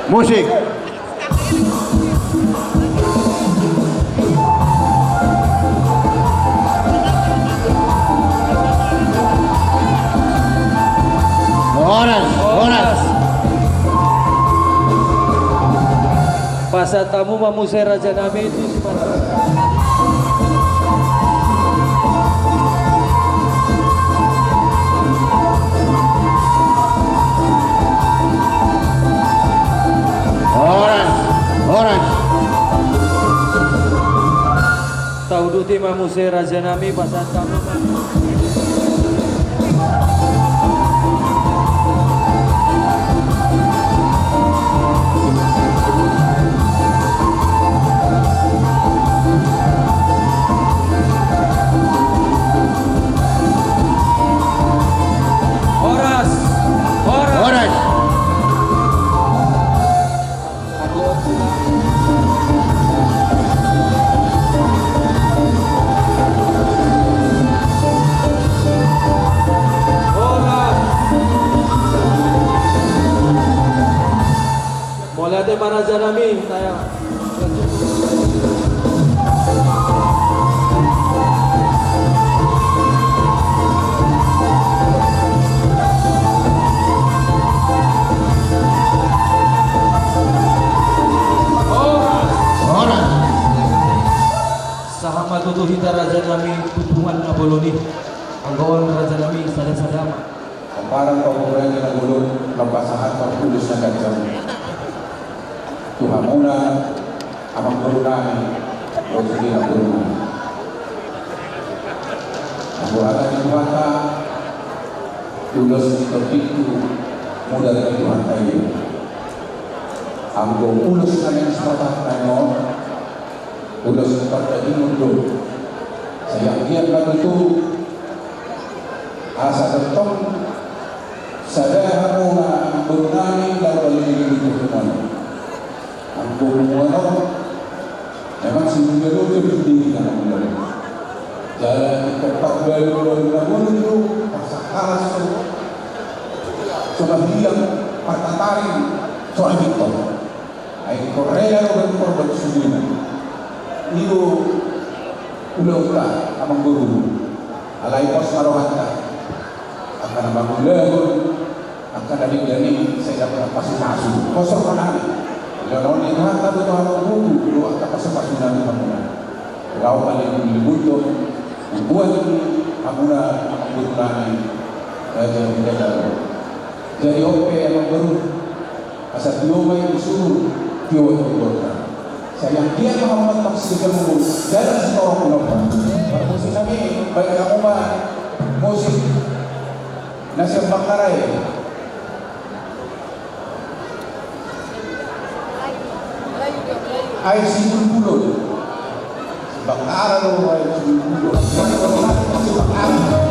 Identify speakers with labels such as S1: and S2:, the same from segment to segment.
S1: Musik. Horas.
S2: Pasat tamu Mamuse Raja Nami itu
S1: Horas.
S2: tahu duti Mamuse Raja Nami pasat tamu
S1: Horas.
S2: Mulai dari Raja Nami saya Sahabat tutuh hita Raja Nami tutuhan Naboloni Anggawan Raja Nami sadama
S3: Parang pagkukulang ng gulong ng basahan pagkulis na ganyan. Tuhan muna, amang guru namin, o sige ang guru namin. Ang buhatan ng bata, tulos nito pinto, mula ng Tuhan tayo. Ang ulos namin sa mata tayo, ulos ng pagkain mundo. Sa yang lang ito, asa tentong sadaya mo na ang bunani dapat liligid mo. Ang bumuano, memang sinunod hindi na naman. Jalan kapag-balong na mundo, pasakalas ko, sumahiyang patatarin, soal ito, ay korea o ng produksyon. Iyo, ulaw ka, amang guru, alay pos marohan ka, akan magulang, akan daling saya dapat pasu-pasu, kosong ka namin. Kalau ni hata tu orang buku, lu akan pasal nabi kamu. Kau paling dibutuh, buat amuna amuna jadi oke yang baru asal diomai disuruh tiwa itu. Saya dia Muhammad tafsir kamu dalam seorang penopang. Pada musim kami baik kamu mah musik nasihat bakarai. Ay sinulpulod. Bakara daw ay sinulpulod. Bakara.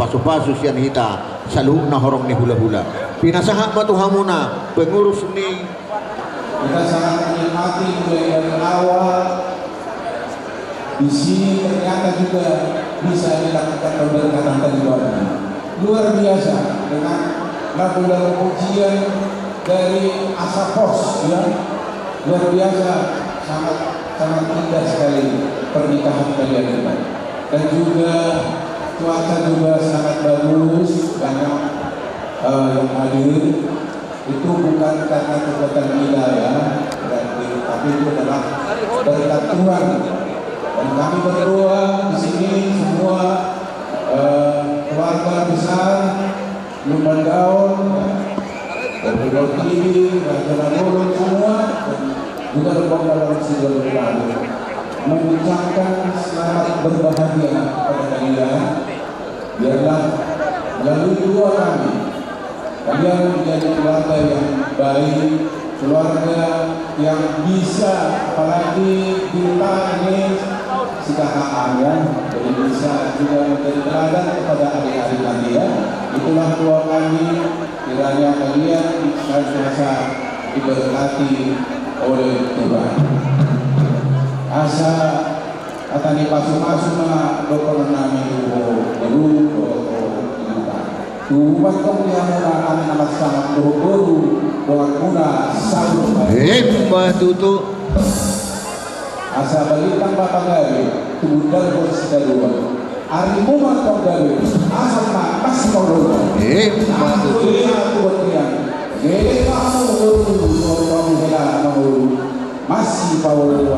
S1: pasu-pasu sian hita saluhuk na horong ni hula-hula. Pinasaha matuhamuna pengurus ni
S3: Kita sangat menikmati mulai dari awal. Di sini ternyata juga bisa dilakukan pemberkatan luar biasa dengan lagu-lagu pujian dari Asapos, ya, luar biasa, sangat indah sekali pernikahan kalian ini. Dan juga cuaca juga sangat bagus, banyak yang hadir. Itu bukan karena kekuatan kita ya, tapi itu adalah berkat Tuhan. Dan kami berdoa di sini semua keluarga besar Lumban Gaul, Lumban TV, Raja Nagoro semua, dan juga Lumban Gaul Sidoarjo mengucapkan selamat berbahagia kepada kalian. Biarlah melalui doa kami kalian menjadi keluarga yang baik, keluarga yang bisa, apalagi kita ini sekarang ya, jadi bisa juga menjadi teladan kepada adik-adik kalian. Itulah doa kami, kiranya kalian senantiasa diberkati oleh Tuhan. Asa atani pasu-pasu na dokter nami guru Tuhan kau yang akan nama sangat guru dengan muna salur.
S1: tutu
S3: Asa balikan bapak gawe tundal bos kedua. Ari muma kau gawe asa makas kau dulu. Aku lihat tuan tiang. Gede kamu guru kamu hela kamu masih power.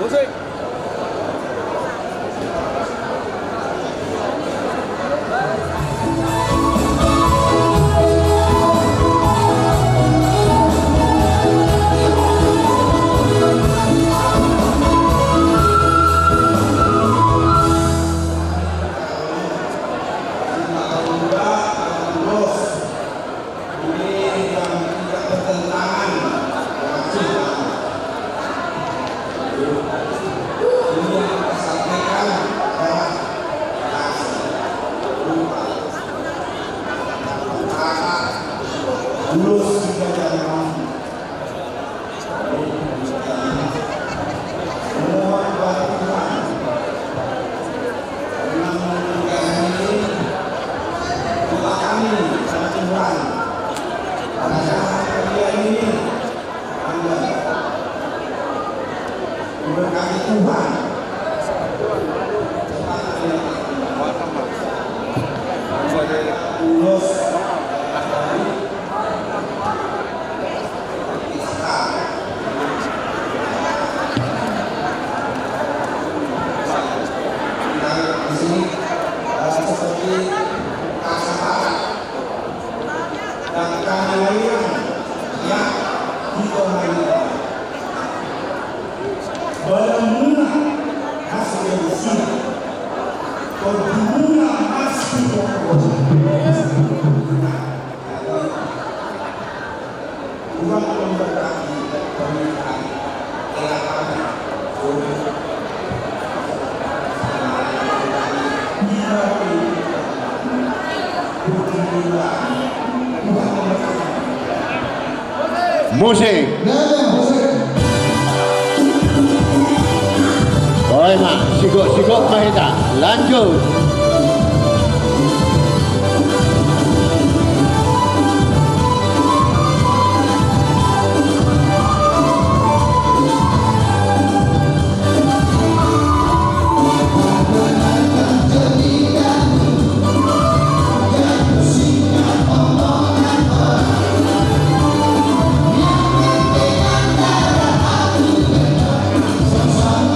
S1: Musik. Oi mak, sigok-sigok mahita. Lanjut.
S4: Sama-sama berjaya.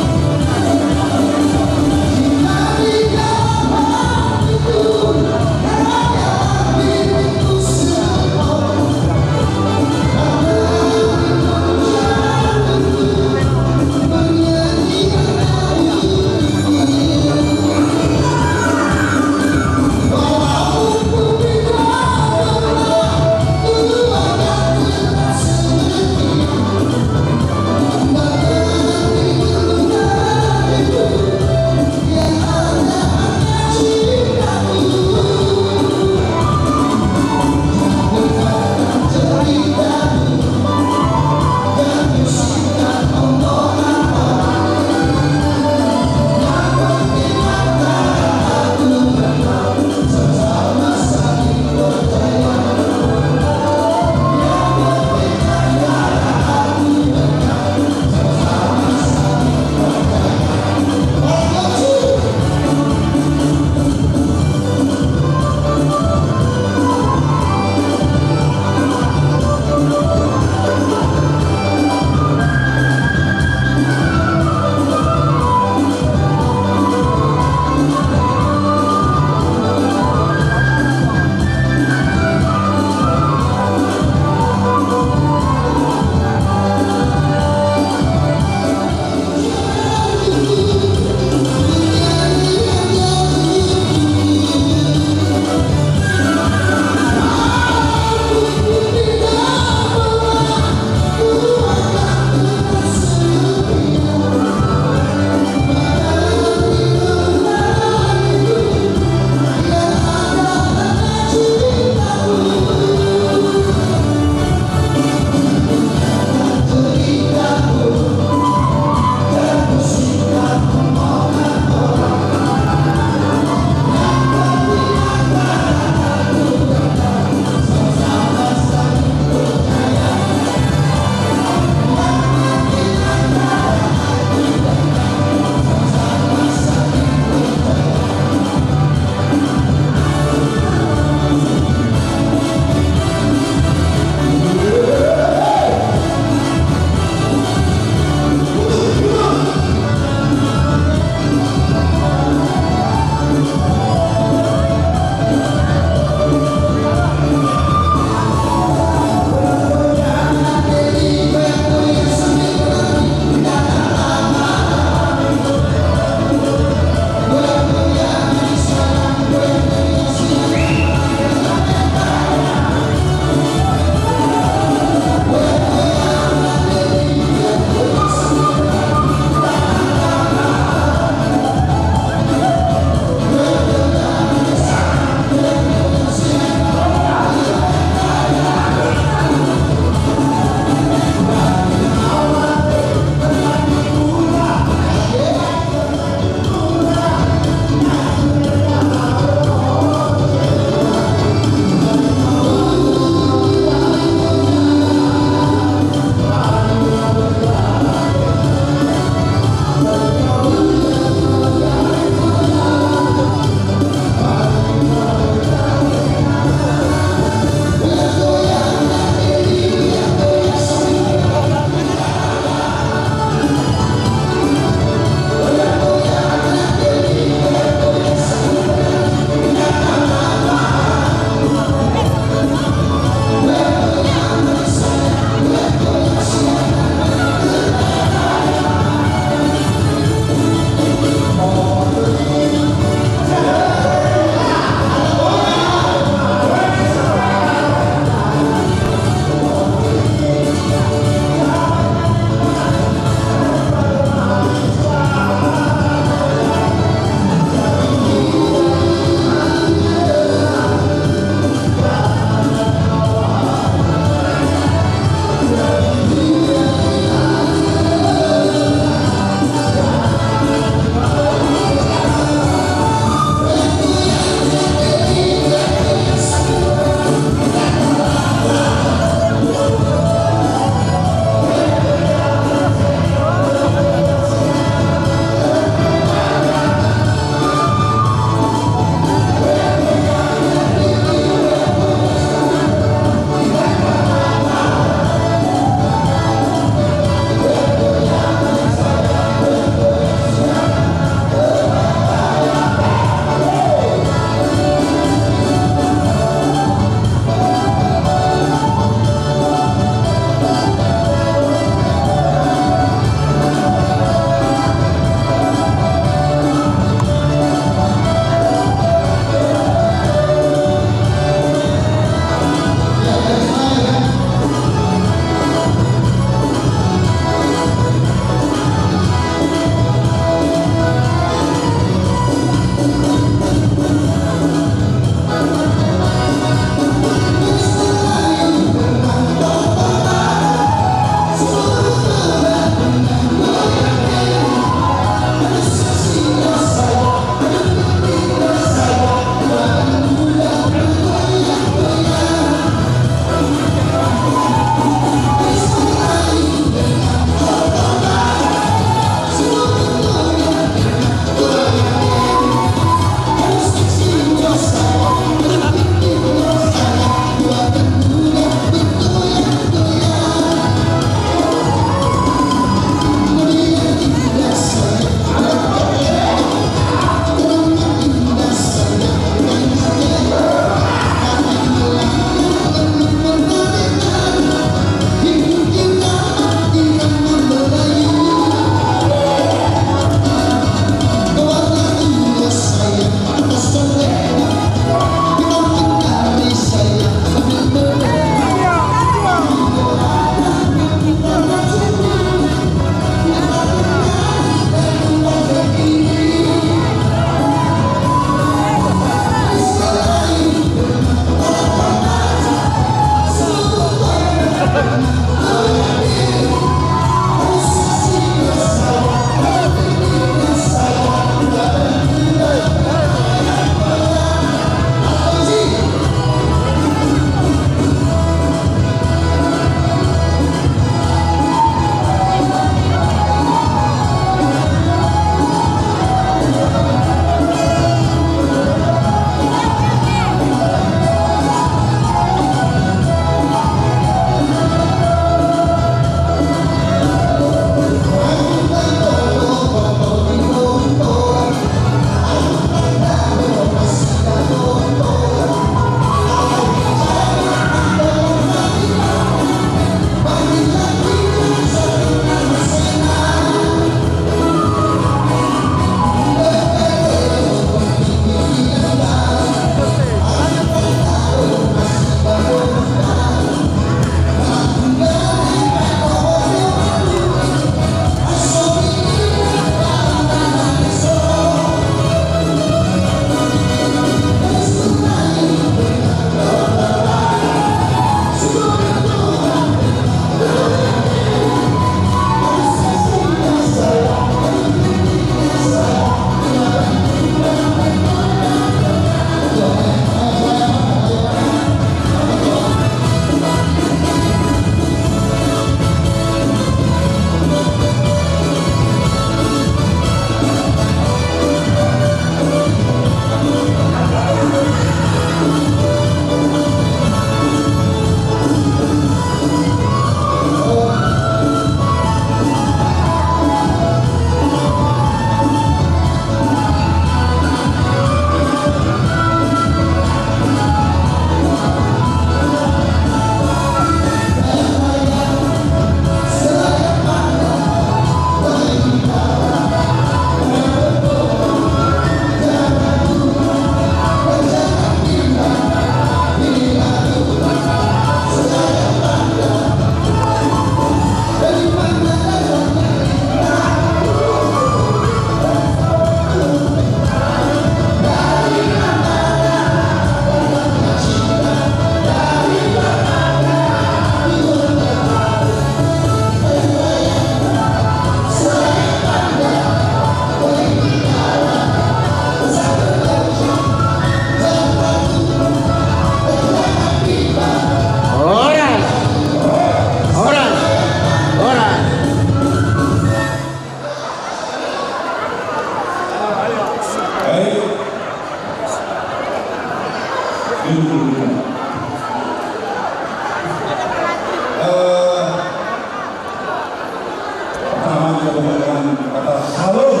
S3: Pertama kita menggunakan kata salam.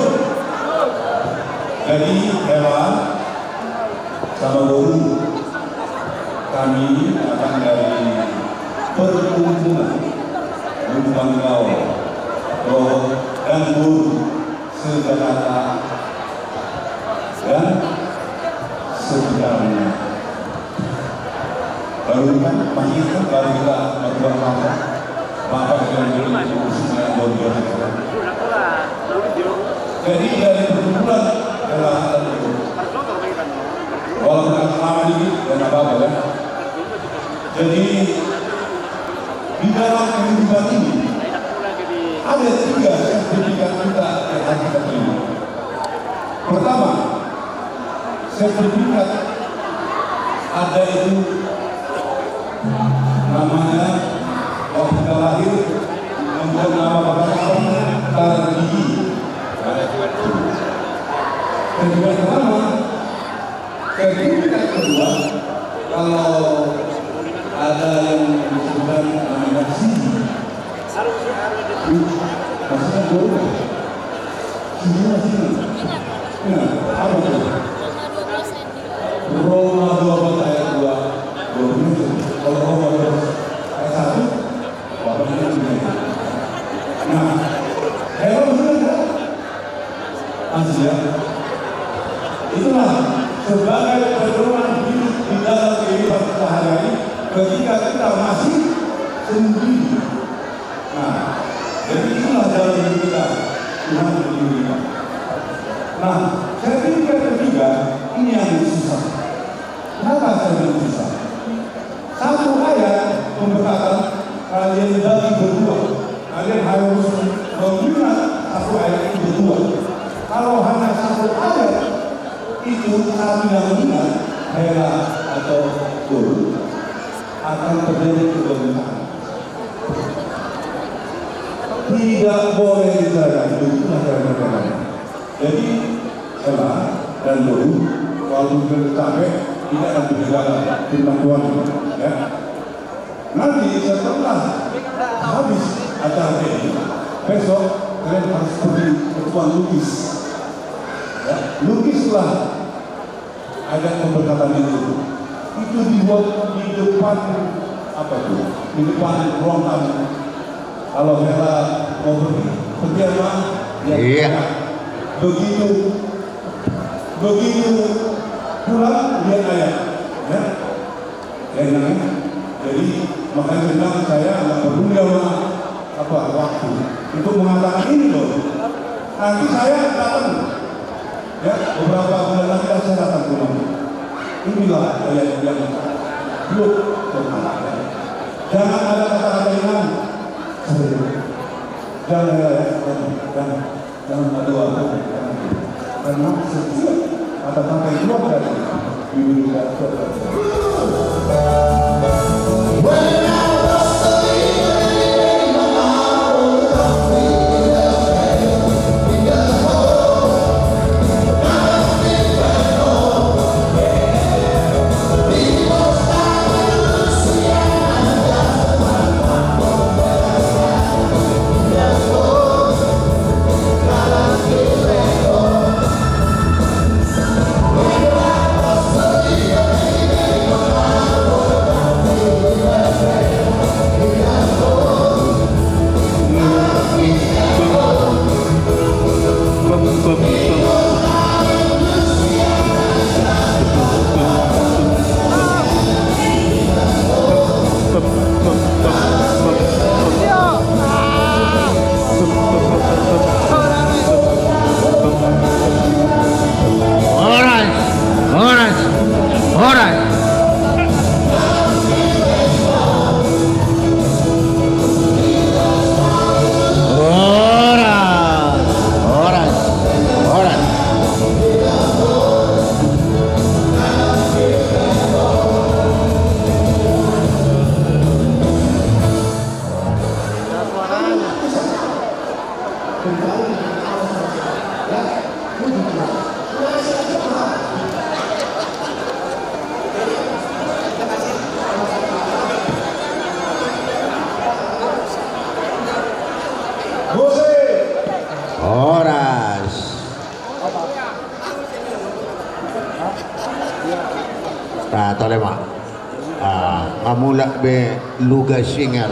S3: Jadi hewan sama guru kami akan dari perkumpulan Bangkau Roh dan Guru Sejakarta dan sekitarnya. Baru kan masih kan baru kita berbuat apa? Bapak yang jadi khususnya beliau. Jadi dari perkumpulan adalah itu. Walaupun lama dikit dan apa-apa ya. Jadi di dalam kehidupan ini ada 3 sertifikat kita yang harus kita terima. Pertama, sertifikat ada itu namanya waktu kita lahir membuat nama bapak darah gigi. Sertifikat pertama, sertifikat kedua kalau ada yang disebutkan namanya sini. Maksudnya dulu sini sini. Nah, apa itu? Roma 12 ayat 2. Kalau Roma 12 ayat 1, bapaknya ini. Nah, hewan benar asli ya. Itulah sebagai pedoman hidup di dalam kehidupan sehari-hari ketika kita masih sendiri. Nah, jadi itulah jalan hidup kita, Tuhan berdiri. Nah, sertifikat ketiga ini yang susah. Kenapa saya bilang susah? Satu ayat memberkatan kalian bagi berdua. Kalian harus membina satu ayat itu berdua. Kalau hanya satu ayat itu satu yang benar, hera atau guru akan terjadi kebenaran. Tidak boleh diserahkan, itulah cara. Jadi hera dan guru kalau kita capek tidak akan berjalan firman Tuhan, ya. Nanti setelah habis acara ini, besok kalian harus pergi ke tukang lukis. Ya, lukislah ada pemberkatan itu dibuat di depan apa itu? Di depan ruang tamu. Kalau kita mau pergi apa? Ya, begitu pulang lihat ayat, ya. Jadi makanya memang saya nggak perlu apa waktu untuk mengatakan ini loh. Nanti saya datang, ya beberapa bulan lagi saya datang ke rumah. Inilah ayat yang belum pernah. Jangan ada kata-kata yang jangan ada waktu. Karena setiap kata-kata yang keluar dari bibir kita.
S1: Tolema. Mamula be Luga Singer.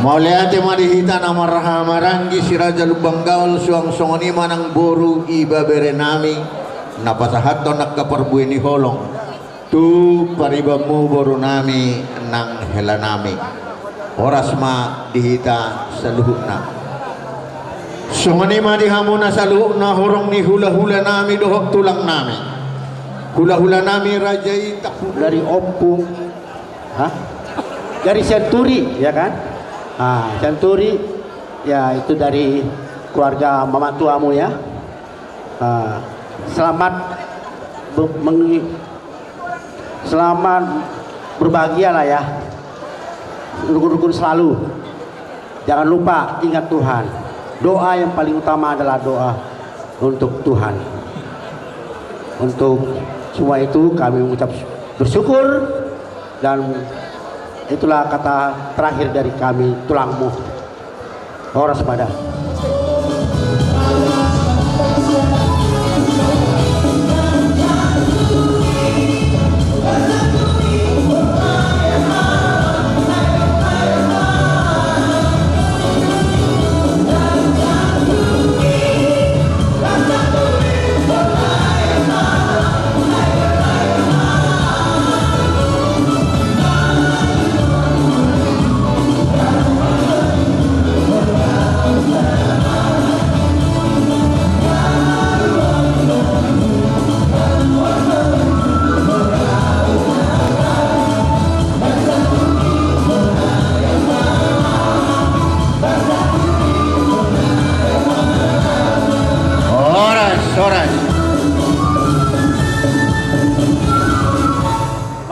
S1: Mauliate marihita na marahamarangi si Raja Lubanggaol suang songoni manang boru iba berenami napasahat to nagkaparbuin ni Holong tu paribamu boru nami nang helanami oras ma dihita sa luhuna songoni ma dihamuna sa luhuna horong ni hula-hula nami dohok tulang nami hula-hula nami Raja Itaku
S4: dari Ompung, dari Senturi, ya kan? Senturi, ya itu dari keluarga mama tuamu ya. Selamat selamat berbahagia lah ya. Rukun-rukun selalu. Jangan lupa ingat Tuhan. Doa yang paling utama adalah doa untuk Tuhan. Untuk semua itu kami mengucap bersyukur dan itulah kata terakhir dari kami, tulangmu. Horas pada.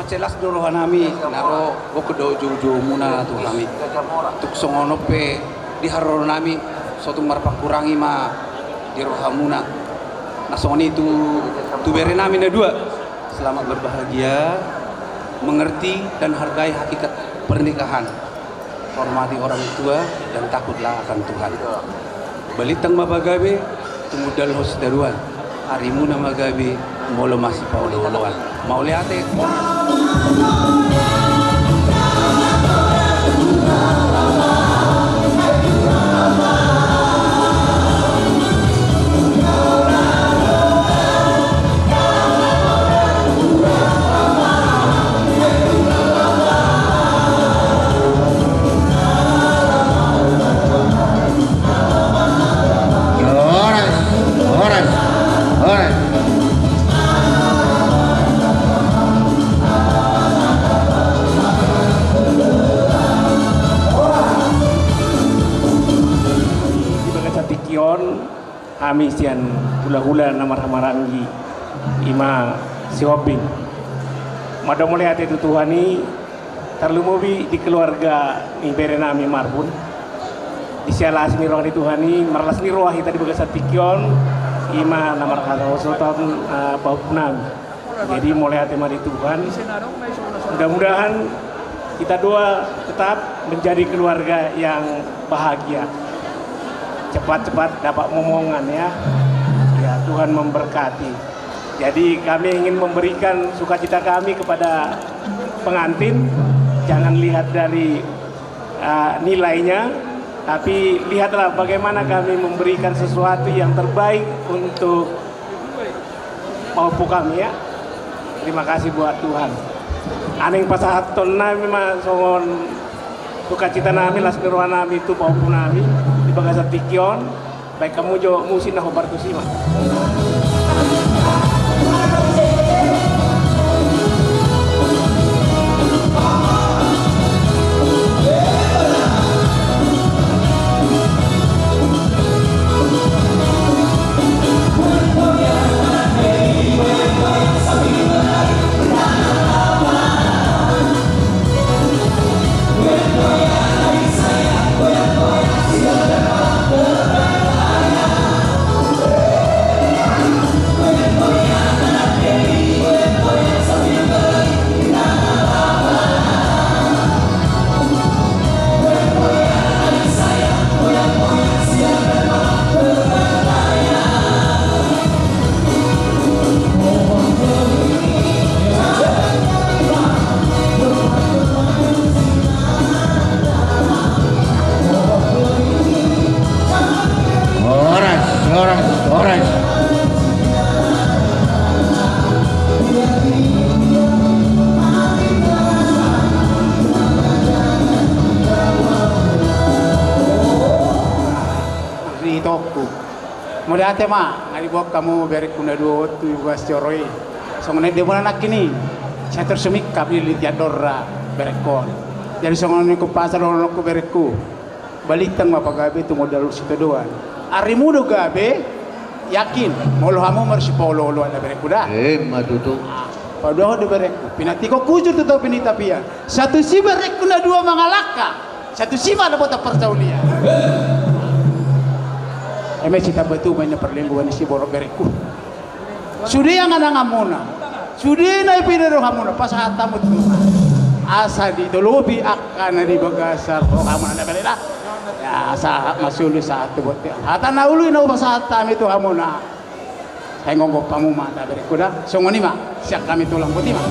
S5: Macelas dorohan nami naro bokedo juju muna tu kami tuk songono pe di haroro nami suatu marpak kurangi ma di rohamuna nah songoni tu bere nami na dua selamat berbahagia mengerti dan hargai hakikat pernikahan hormati orang tua dan takutlah akan Tuhan balitang mabagabe tumudal hos daruan harimu nama gabe molo masih pauloloan mau liate
S6: kami sian hula-hula namar-hamarangi ima si hobing mada mulai hati itu Tuhan ini terlumubi di keluarga ni berenami marbun di sialas ni roh di Tuhan ini marlas ni roh kita di bagasat pikion ima namar kata sultan paupunam jadi mulai hati mari Tuhan mudah-mudahan kita doa tetap menjadi keluarga yang bahagia cepat-cepat dapat momongan ya Tuhan memberkati jadi kami ingin memberikan sukacita kami kepada pengantin jangan lihat dari nilainya tapi lihatlah bagaimana kami memberikan sesuatu yang terbaik untuk paupu kami ya terima kasih buat Tuhan aning pasahaton nami mah songon sukacita nami las keruan nami itu paupu nami di bagasat pikion baik kamu jo musin na hobar tusima
S7: ate ma ngari bok kamu beri kuna dua tu was coroi songone de bona nakini saya tersumik kabli litiadora berekon jadi songone ko pasar ono ko bereku balitang mapagabe tu modal situ doan arimudo gabe yakin molo hamu marsi polo lo ada bereku dah
S1: Matuto.
S7: padahal de bereku pinati ko kujur tu tau pinitapia satu si bereku na dua mangalaka satu si mana bota persaulia eme cita betu banyak perlingkuhan si borok bereku sudah yang ada ngamuna sudah naik pinero ngamuna pas hatamu tu asa di dolobi akan di bagasar oh kamu ada belela ya asa masulu satu buat hata na ulu ina ubah hatam itu ngamuna saya ngomong kamu mata bereku dah songoni mah siap kami tulang putih mah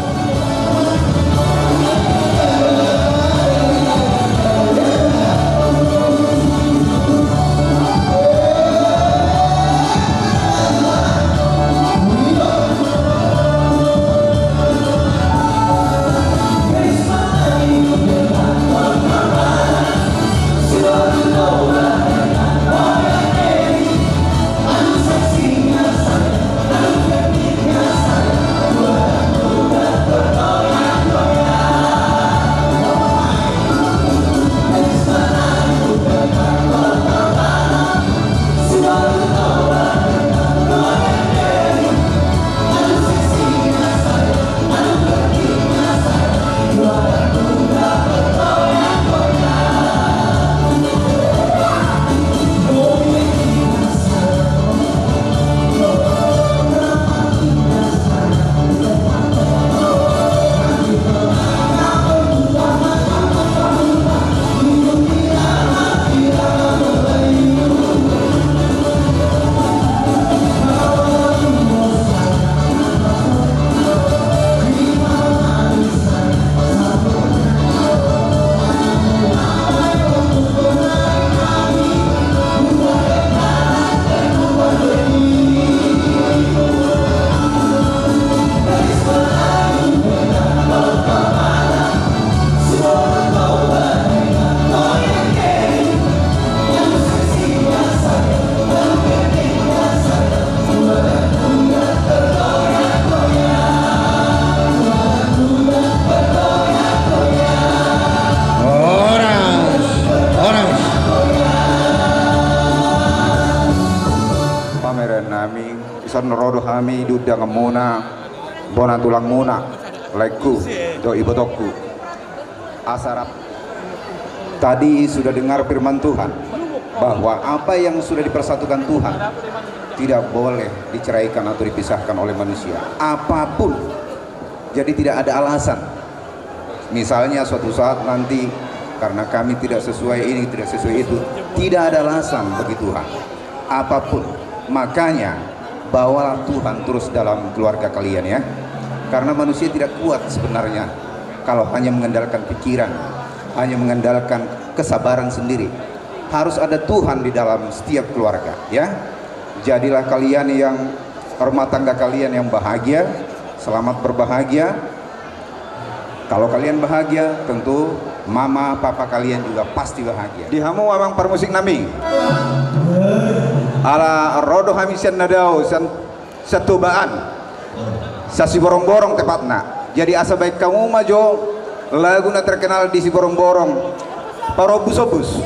S3: Isan rodo kami duda ngamuna bona tulang muna laikku do ibotokku asarap tadi sudah dengar firman Tuhan bahwa apa yang sudah dipersatukan Tuhan tidak boleh diceraikan atau dipisahkan oleh manusia apapun. Jadi tidak ada alasan misalnya suatu saat nanti karena kami tidak sesuai ini tidak sesuai itu, tidak ada alasan bagi Tuhan apapun. Makanya bawalah Tuhan terus dalam keluarga kalian ya, karena manusia tidak kuat sebenarnya kalau hanya mengandalkan pikiran, hanya mengandalkan kesabaran sendiri. Harus ada Tuhan di dalam setiap keluarga ya. Jadilah kalian yang rumah tangga kalian yang bahagia, selamat berbahagia. Kalau kalian bahagia, tentu mama papa kalian juga pasti bahagia. Di hamu amang permusik nami ala rodo hamisian nadau setubaan sasi borong-borong tepatna. Jadi asa baik kamu majo lagu na terkenal di si borong-borong parobus-obus.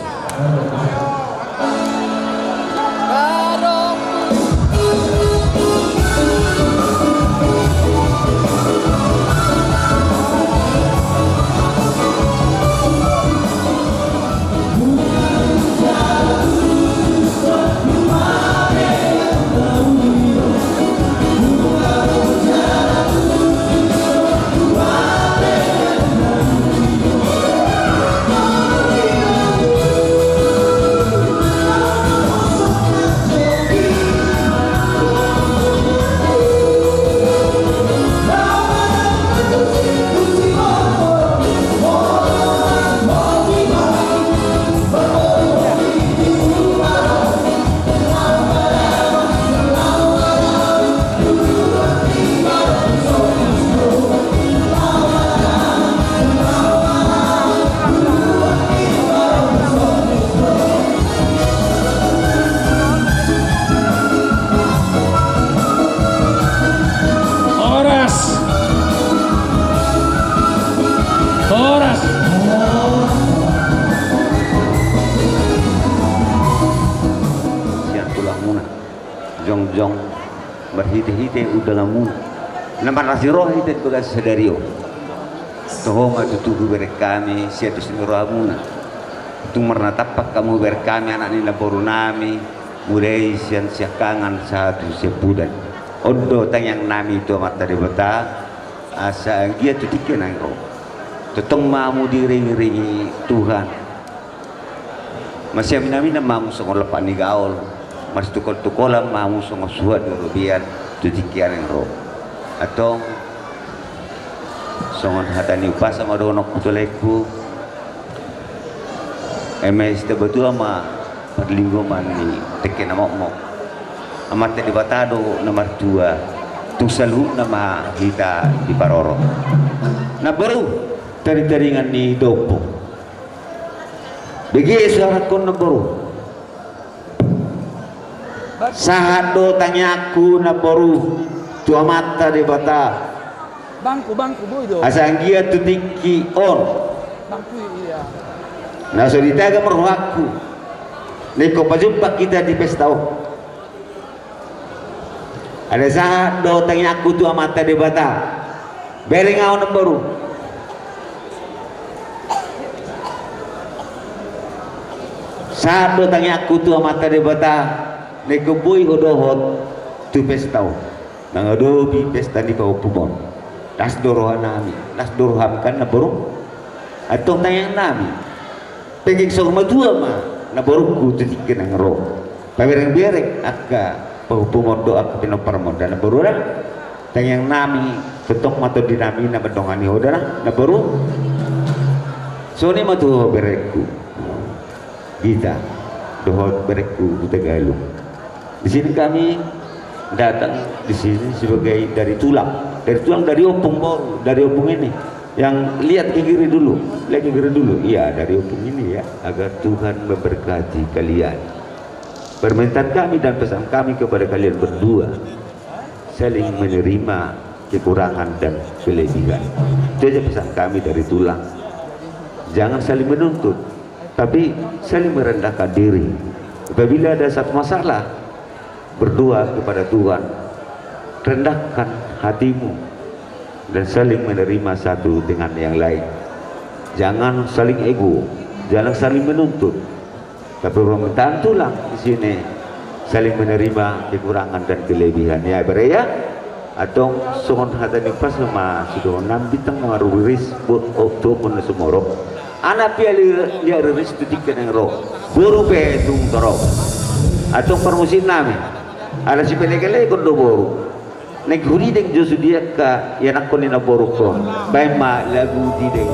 S8: hite udalamu nama nasi roh hite bagas sadario tohonga tutugu berekami siatu sinuramu tung marna tapak kamu berkami anak nila borunami mulai sian siakangan satu sepudan ondo tanyang nami itu mata debata asa dia tutikan angko tutong mamu diringi-ringi Tuhan masih minami mamu songol lepan ni gaul mas tukol-tukolam mamu songol suat rubian tutikan angko atau songol hatani upas sama donok kutoleku MS tebetu ama perlinggoman ni teken nama mo amat di batado nomor 2 tu selalu nama kita di Paroro nah baru dari taringan ni dopo bagi suara kon na baru sahado tanyaku na baru tu amata di bata
S9: bangku boy do
S8: asanggia tu tiki on
S9: bangku iya
S8: nah so ditaga meruhaku niko pajumpa kita di pesta ada saat do tanya aku tu amata di bata berengau baru saat do tanya aku tu amata di bata niko boy hodohot tu pesta nang adobi pesta di kau pumon das dorohan nami das dorohan kan na baru atau tanya nami pengen sama dua mah na baru ku tutikan ang ro pabereng-bereng akka pahupumon do akka pinoparmon dan na baru na tanyang nami tutok mato dinami na badongani hodara na baru so ni matu berekku kita dohot berekku di Tagalog di sini kami datang di sini sebagai dari tulang dari opung baru dari opung ini yang lihat ke kiri dulu iya dari opung ini ya agar Tuhan memberkati kalian permintaan kami dan pesan kami kepada kalian berdua saling menerima kekurangan dan kelebihan itu aja pesan kami dari tulang jangan saling menuntut tapi saling merendahkan diri apabila ada satu masalah berdoa kepada Tuhan rendahkan hatimu dan saling menerima satu dengan yang lain jangan saling ego jangan saling menuntut tapi permintaan tulang di sini saling menerima kekurangan dan kelebihan ya berea atau songon hatani pas sama sudah nambitang maruris buat okto pun sumorok anak piali dia riris tutikan yang roh buru petung torok atau permusin nami ada si pelekele kondo boru neguri deng josu dia ka yanak ko ni na boru ko bay ma lagu di deng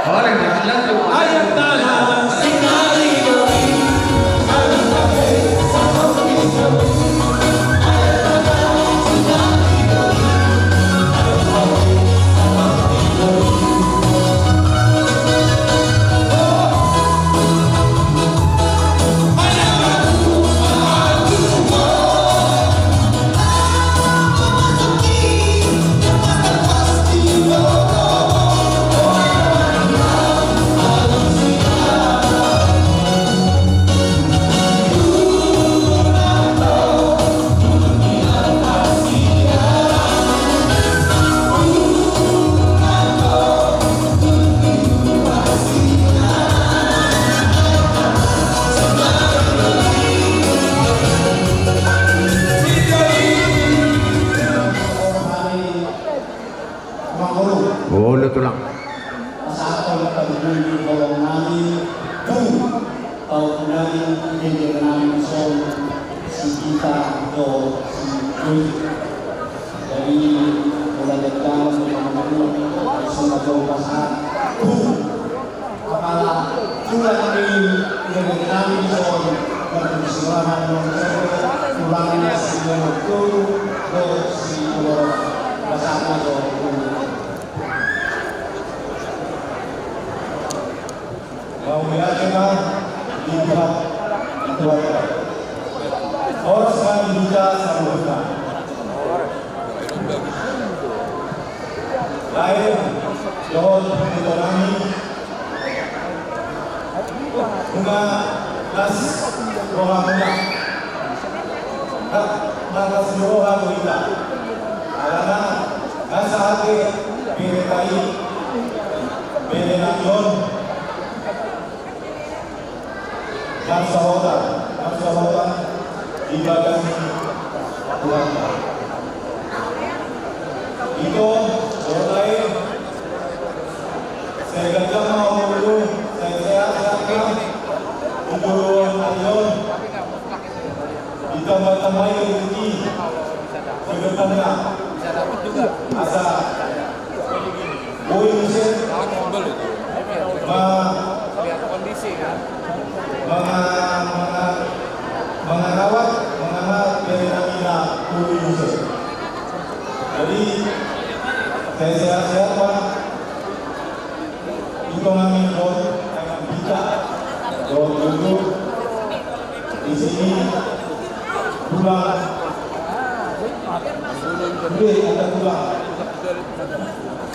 S3: Ayat tanah sinari
S1: Ulo tulang.
S4: Pasakol pagbubuhay kolong namin, boom! Paupunan, hindi namin son, si Tita o si Joy. Dari mula nagdaan sa mga magulang, sa magawa sa boom! Akala, tulad namin, hindi namin son, pagkasigurahan ng siyempre, tulangan na si Joy, o si Lord, basaka o
S3: Mamuliakan na lihat keluarga. Oras na dibuka sa lupa. Dahil doon ito namin mga nas rohamuna at nakasirohan mo ita. Alam na, nasa hati, pinitay, pinitay dan sahabat ibadah Tuhan. Itu orang lain. Saya gagal mau dulu, saya sehat-sehat, umur ayun, ditambah-tambah rezeki, kedepannya, asa, boleh mesin, mengamat fenomena Uli Yusuf. Jadi saya sehat-sehat Pak. Itu kami doa dengan bijak, doa duduk di sini pulang. Boleh ada pulang.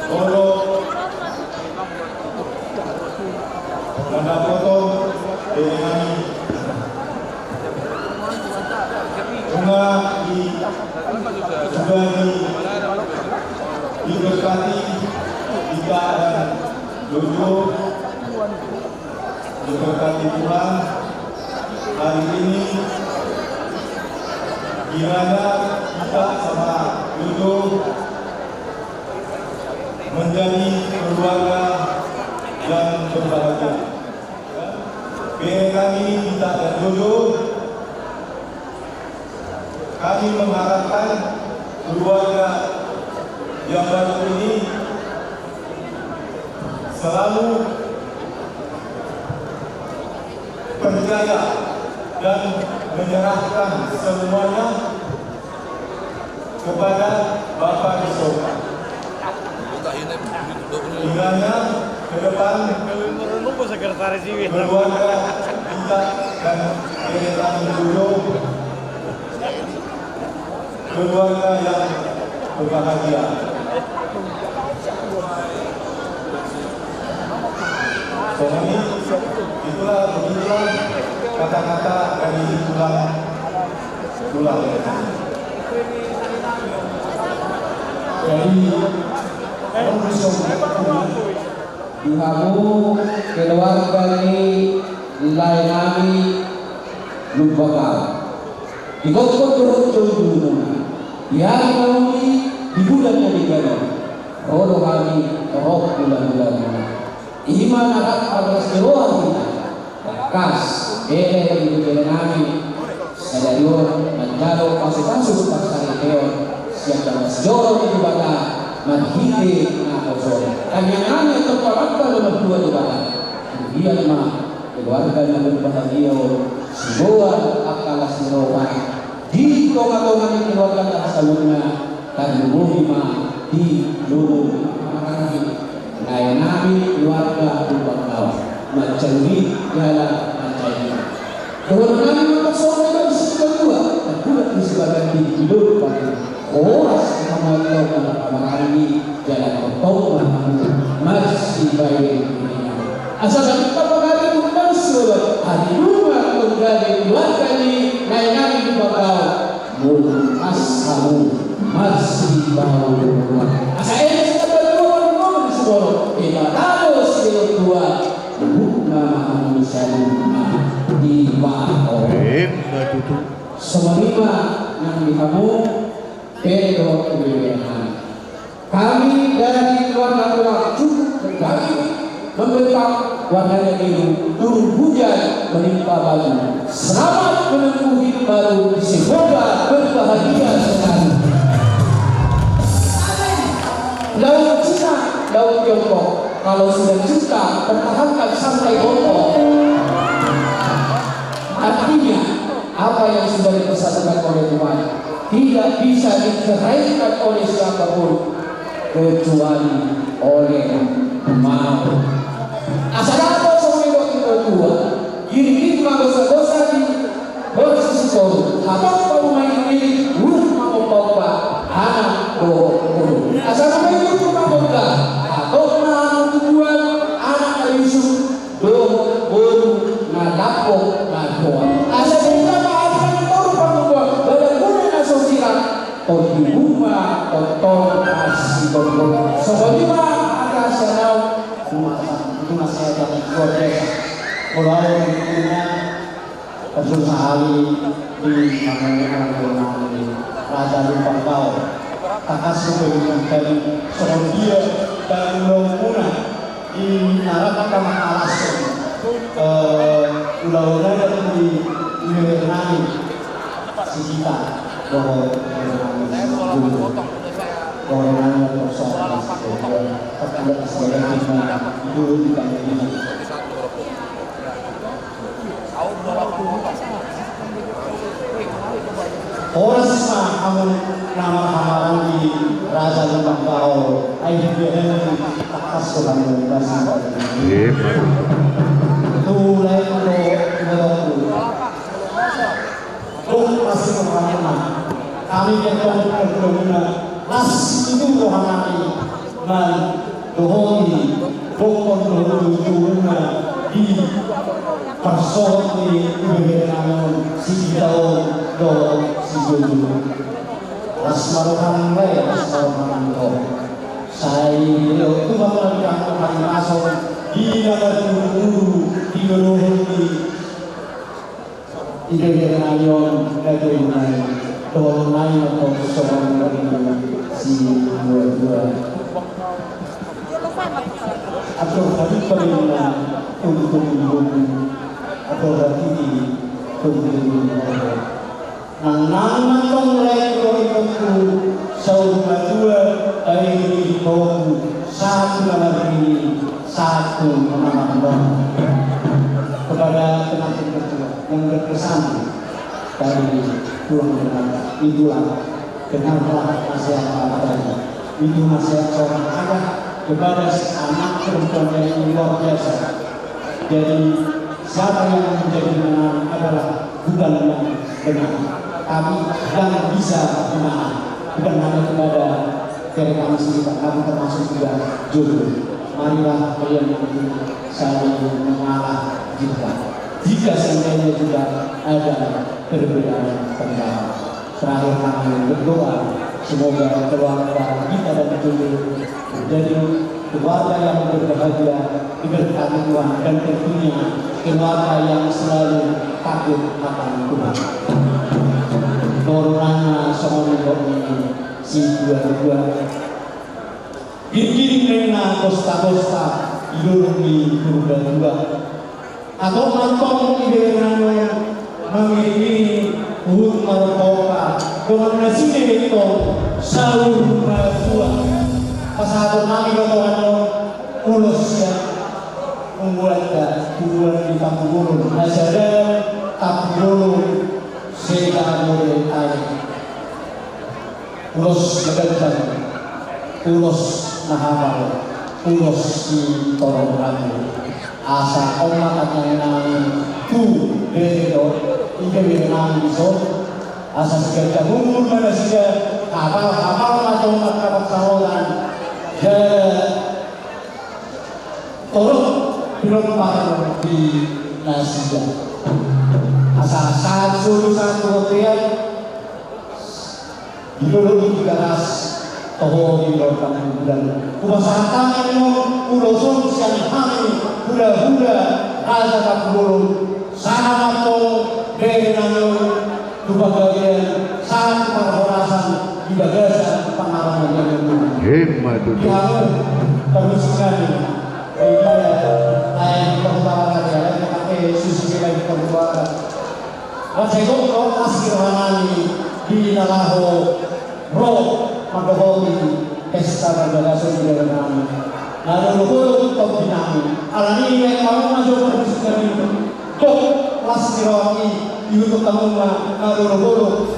S3: Kalau anda potong dengan bunga juga diberkati Ika dan Jojo, diberkati Tuhan hari ini. Kiranya kita sama Jojo menjadi keluarga yang berbahagia. Kami kita dan Jojo, kami mengharapkan keluarga yang baru ini selalu percaya dan menyerahkan semuanya kepada Bapa di surga. Kiranya ke depan keluarga kita dan kami Jojo keluarga yang berbahagia. Soalnya begitulah kata-kata dari tulang.
S2: Jadi Ihamu keluarga ini lain kami lupa. Ikut-ikut dulu. Yang kami di bulannya digana. Rodo kami roh bulan-bulan. Iman adat atas doa kita. Kas, di bulan kami. Ada dua menjalo kasus-kasus pasal itu. Siapa yang jorong di bawah manhide na oso. Kanya-kanya terparakkan dalam
S4: dua dibata. Kemudian mah keluarga yang berbahagia semua akal sirowa di tonga-tonga di keluarga asalnya dan mah di luhur naik nabi keluarga berbangau macam ini jalan macam ini. Kemudian maka soalnya di sisi kedua dan juga di sebagian di hidup Horas kemampuan ini jalan bertobat masih baik. Asal kita mengalami mansur hari rumah kembali keluarga ini naik nabi berbangau mulu asamu masih bau. Asal ini kita berdua semua kita harus kedua bukan manusia di bawah. Semua yang kamu pedo kebenaran. Kami dari keluarga cukup kami membentang warnanya biru, turun hujan menimpa batu. Selamat menempuh hidup baru, semoga berbahagia sekali. Laut Cina, laut Tiongkok, kalau sudah cinta pertahankan sampai kokoh. Artinya apa yang sudah dipersatukan oleh Tuhan tidak bisa diceraikan oleh siapapun kecuali oleh mau. Asal apa semua kita tua, ini dosa-dosa di posisi kau. Atau kau main ini, rumah membawa anak doa. Asal main itu membawa atau mau tujuan anak Yusuf doa baru nadapok nadoa. Asal kita maafkan korban membawa bagaimana sosial. Kau di rumah, kau kasih kau. Sebagaimana ada senau itu nasihat yang luar biasa. Mulai punya kasus hari di namanya Raja Lumpangkau. Kakak sudah dari seorang dia dan Lomuna di Naraka Makalas. Ulah-ulah di Vietnam si kita bahwa orang persoalan terkait sebagai dulu di ini. Orang semua kamu nama hamaran di Raja Lumpangkau, ayah dia atas komunikasi. Tulai untuk masih mengalami kami yang berguna masih itu rohani dan rohani pokok rohani di persoalan di kebenaran si tahu do si jodoh asmaruhan leh asmaruhan do saya itu bakal diangkat masuk di dalam guru di rohani di kebenaran dari tolong atau seorang dari si dua-dua atau hari perintah untuk hidup atau hari untuk hidup. Nama tolong itu saudara dua dari kau satu lagi satu nama kepada penantu kedua yang berkesan dari Tuhan itulah kenapa nasihat tadi itu nasihat seorang ayah kepada anak perempuan yang luar biasa. Jadi siapa yang menjadi benar adalah bukan yang benar, tapi yang bisa benar bukan hanya kepada diri kami sendiri, kami termasuk juga jodoh. Marilah kalian saling mengalah jika seandainya juga ada perbedaan pendapat. Terakhir kami berdoa semoga keluarga kita dan jodoh menjadi keluarga yang berbahagia diberkati Tuhan dan tentunya keluarga yang selalu takut akan Tuhan. Corona semoga ini si dua-dua giring rena kosta-kosta idulungi dua atau nonton ide yang mengiringi uhud marokoka dengan nasi itu selalu dua pasal nami kawan ulus ya membuat hubungan di kampung Gulung. Asada kampung Gulung sehingga boleh air. Ulos negara, ulos nahamal, ulos di tolong kami. Asa omak katanya tu bedo, ide bedo so. Asa segala umur mana saja kapal atau kapal sahuran. Tolong belum paham di nasinya. Asal satu hotel di dulu garas toh di belakang bulan. Upasakan itu urusan siang hari buda rasa kapulun sama to dengan dua bagian saat penghormatan di bagasan pengalaman yang dulu.
S1: Hemat itu.
S4: Terus sekali. Ayah perbuatan ya, pakai susu lagi perbuatan. Saya kok masih rohani di nalaho roh magahobi pesta bagasan di dalam. Lalu luhur top dinami. Alani yang mau masuk perbuatan itu, kok masih rohani itu kamu lalu luhur.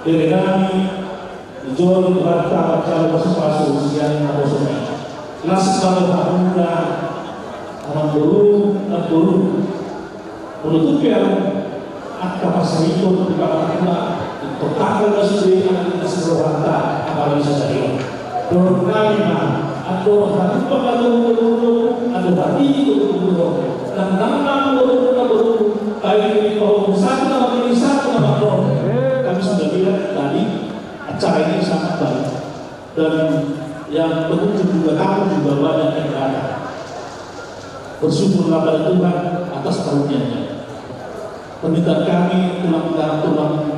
S10: dari kami John Rata Cara Pasu-Pasu yang Naposome Las Kalau Hamuna Orang Buru Menutup yang Akta Pasarito di Kampung Total Masjid yang diseruhkan apa bisa jadi. Dornalima atau hati pembantu atau hati itu dan nama baru baik di kaum satu nama ini satu nama kami sudah lihat tadi acara ini sangat baik dan yang pengunjung juga kamu juga banyak yang datang. Bersyukurlah pada Tuhan atas karunia-Nya. Permintaan kami tulang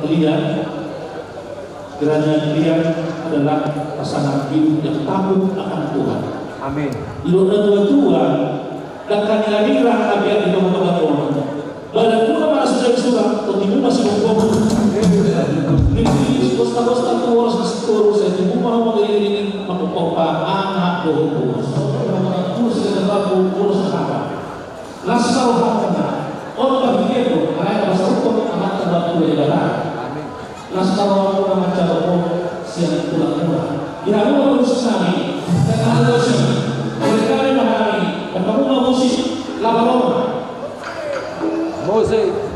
S10: kalian kiranya kalian adalah pasangan hidup yang takut akan Tuhan.
S2: Amin.
S10: Iluran Tuhan dan kami lagi di teman-teman orang. Badan pun apa sudah disuruh, tapi masih berkumpul. Ini bos-bos terus saya tunggu mau ini mengkopa anak terus. Terus kita terus apa? Laskar apa? Orang begitu, ayat pasal hukum amat terbantu ibadah. Laskar orang macam orang siang tulang murah. Dia mau urus kami, dan ada sih. Mereka ini mahali, dan kamu mau musik lama-lama.
S2: Musik.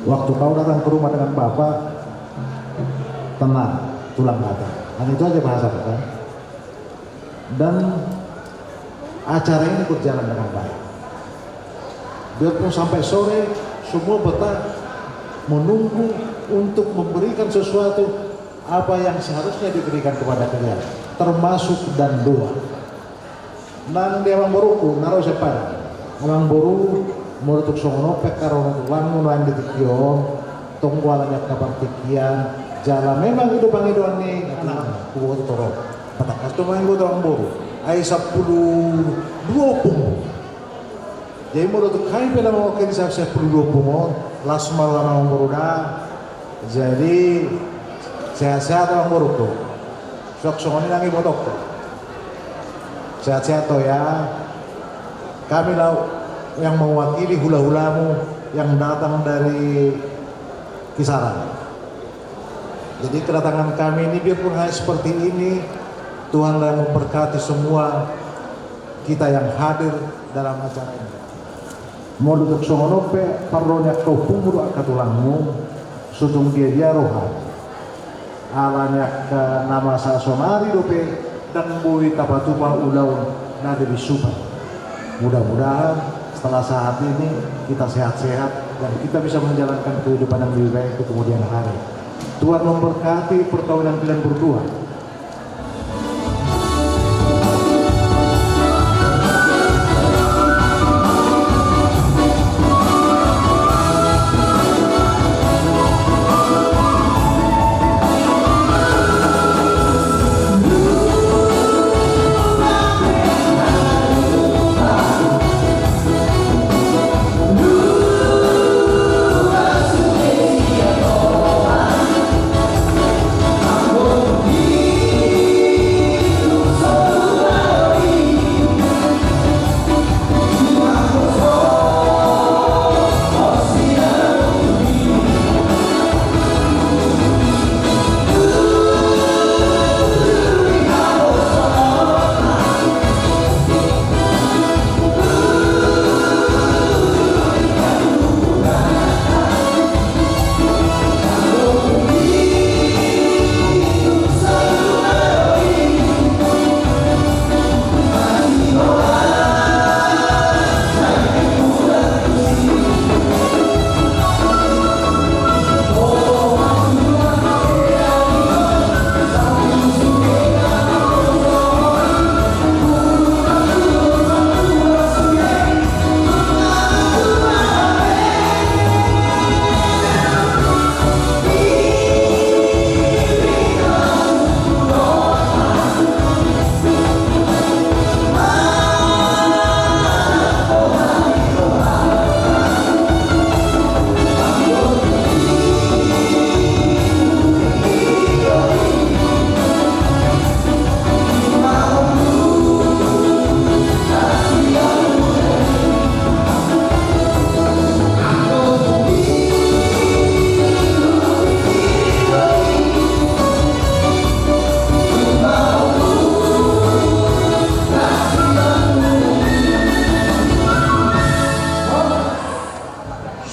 S11: Waktu kau datang ke rumah dengan Bapak, tenang, tulang mata. Dan itu aja bahasa kita. Dan acara ini berjalan dengan baik. Biarpun sampai sore, semua betah menunggu untuk memberikan sesuatu apa yang seharusnya diberikan kepada kalian, termasuk dan doa. Dan dia memboruku, naruh sepada. Orang boru Murutuk songono pekaro tulang nulan ditikyo tonggualanya kabar tikian jala memang hidup panggilan ni anak kuat toro patakas tu main orang boru ai 10 20 jadi murutuk kai pela mau ke bisa 10 20 lasmal orang boru dah jadi sehat-sehat orang boru tu sok songoni nangi botok tu sehat-sehat tu ya kami lau yang mewakili hula-hulamu yang datang dari Kisaran. Jadi kedatangan kami ini biarpun hanya seperti ini, Tuhan yang memberkati semua kita yang hadir dalam acara ini. Mau duduk songonope, parronya kau pumuru akatulangmu, sudung dia roha. Alanya ke nama sasonari dope dan bui tapatupa ulau nade bisupa. Mudah-mudahan setelah saat ini kita sehat-sehat dan kita bisa menjalankan kehidupan yang lebih baik ke kemudian hari. Tuhan memberkati perkawinan kalian berdua.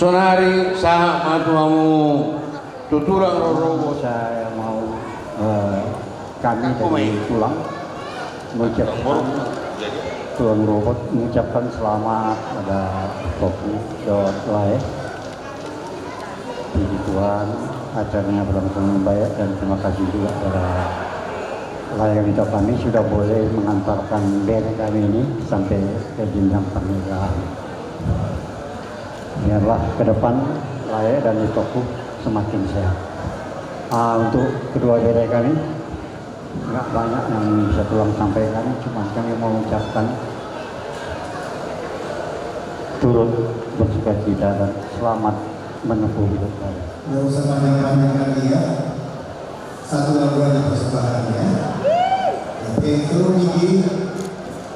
S1: Sonari saha matuamu tuturang rorobo.
S4: Saya mau kami dari Tulang mengucapkan Tulang Robot mengucapkan selamat pada Kopi Dot Lae. Puji Tuhan acaranya berlangsung dengan baik dan terima kasih juga pada layang itu kami sudah boleh mengantarkan band kami ini sampai ke jenjang pernikahan. Biarlah ke depan Lae dan Itoku semakin sehat. Untuk kedua band kami nggak banyak yang bisa Tulang sampaikan, cuma kami mau mengucapkan turut bersukacita dan selamat menempuh hidup kami.
S12: Nggak usah panjang-panjang lagi ya. Satu lagu aja persembahannya. Petro Niki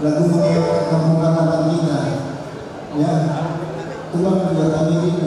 S12: lagu mengingat kampung halaman kita. Ya, Tuhan juga kami itu.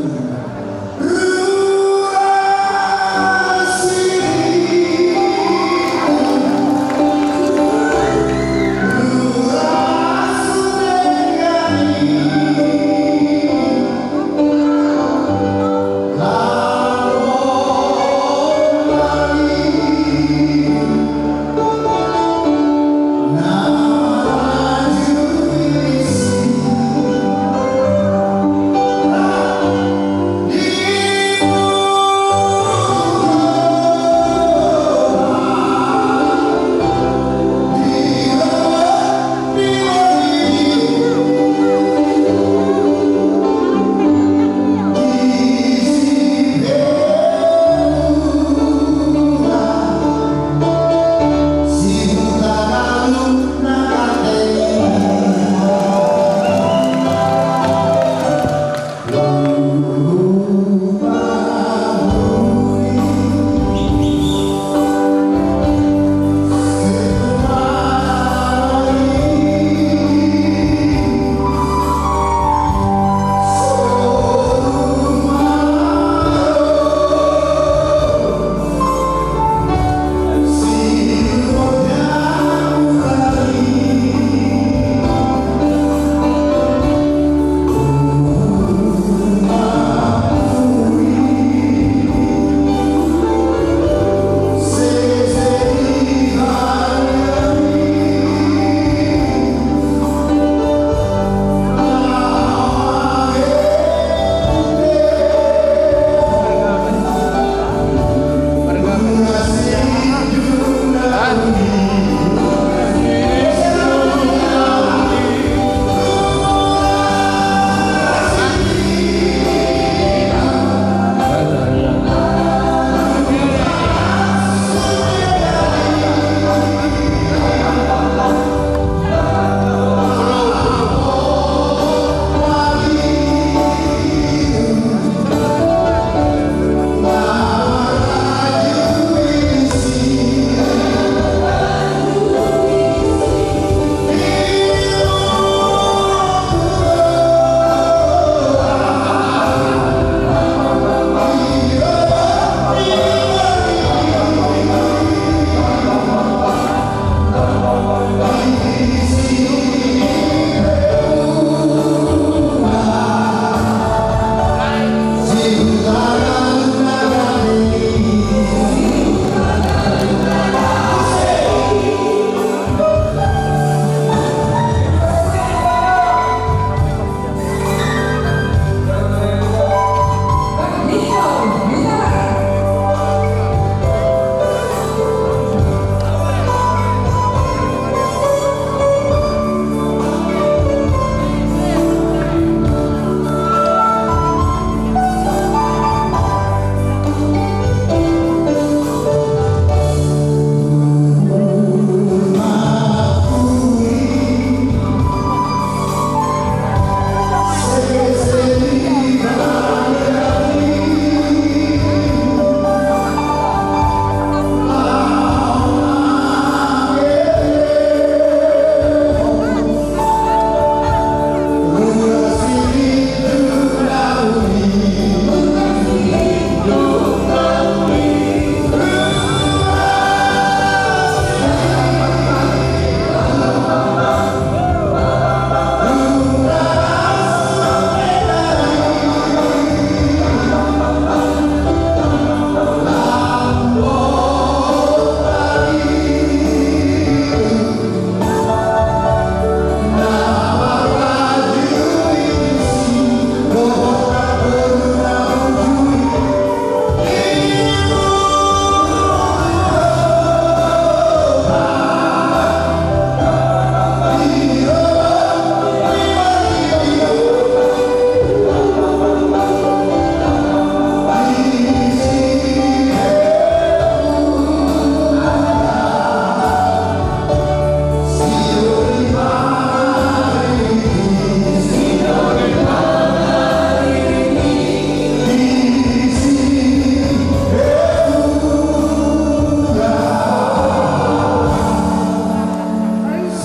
S13: Yeah.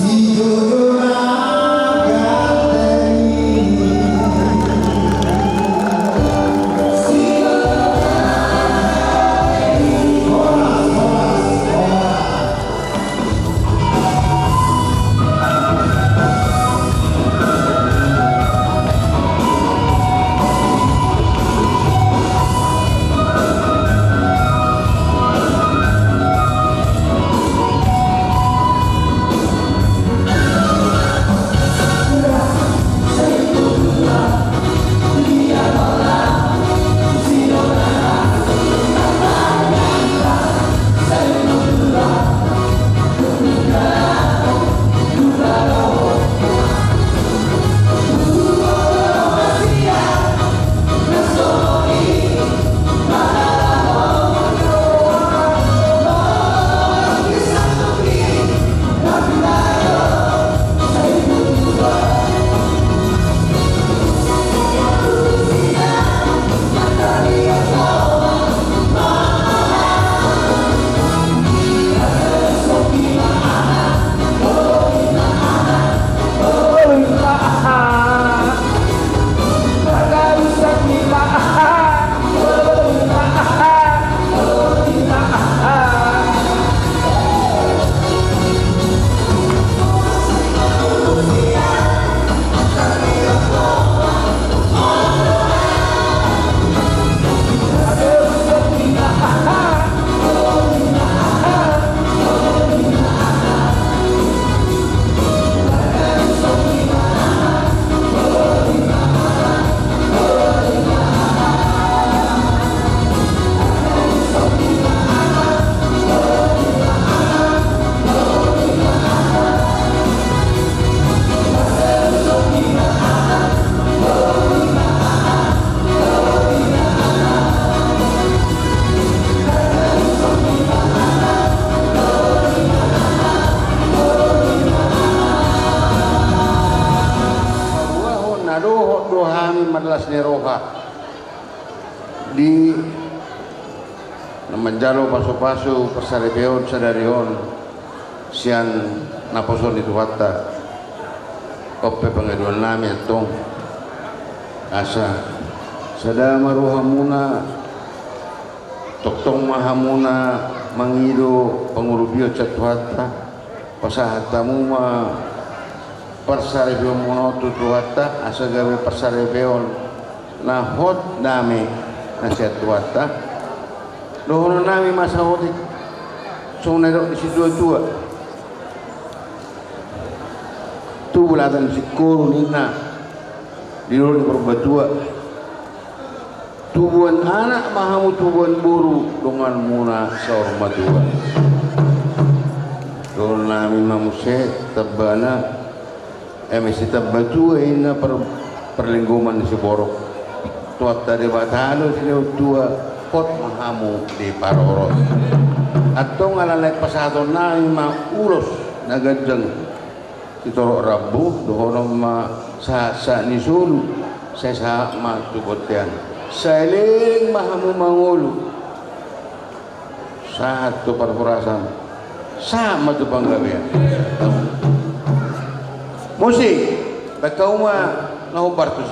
S12: si jodoh
S13: madlas ni roha di manjalo paso-paso persarebeon sadarion sian naposon itu hatta oppe pengaduan nami atong asa sada maruhamuna toktong mahamuna mangido pangurubio catuhatta pasahatamu ma persarebeon monotu tuhatta asa gawe persarebeon na hot nami nasihat tuhatta dohono nami masa hoti sonero di dua tu bulatan si kuru nina di luar berbatua tubuhan anak mahamu tubuhan buru dengan muna saur madua dohono nami mamuse tabana emisi tabbatua ina perlingkuman si borok tuat dari batalo si tua pot mahamu di parorot atau ngalalek pasaton nami ma ulos nagajeng itoro rabu dohono ma sa nisul sa ma tubotian sailing mahamu mangulu satu perpurasan sama tu panggawian musik bakau ma nahubar tu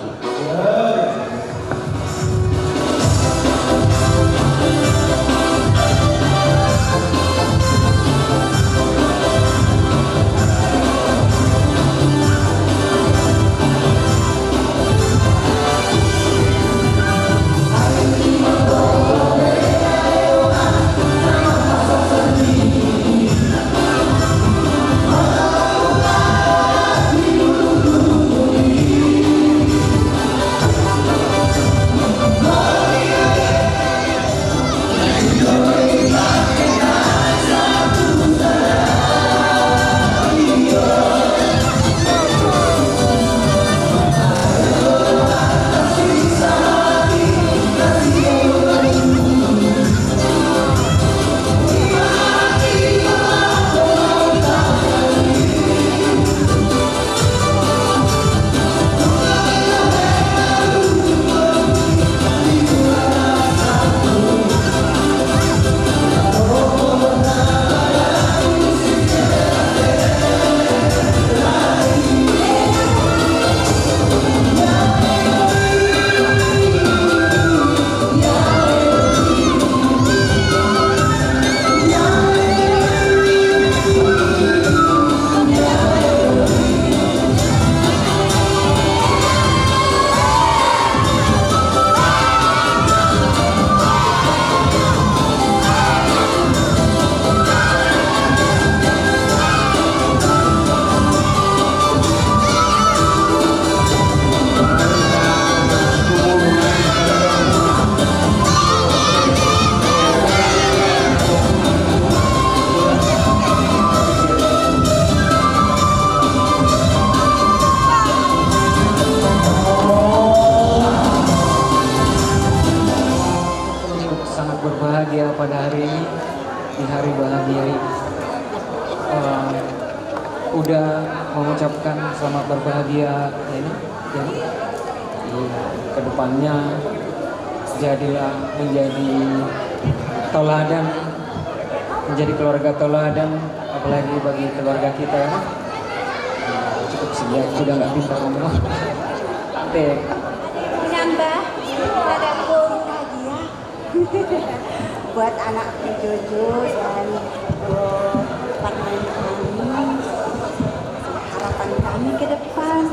S14: pada hari ini di hari bahagia ini. Udah mengucapkan selamat berbahagia ini ya. Kedepannya jadilah menjadi teladan, menjadi keluarga teladan, apalagi bagi keluarga kita ya. Cukup sedia, sudah nggak pintar ngomong. Deh.
S15: Menambah ada guru hadiah buat anak Jojo dan partner kami. Harapan kami ke depan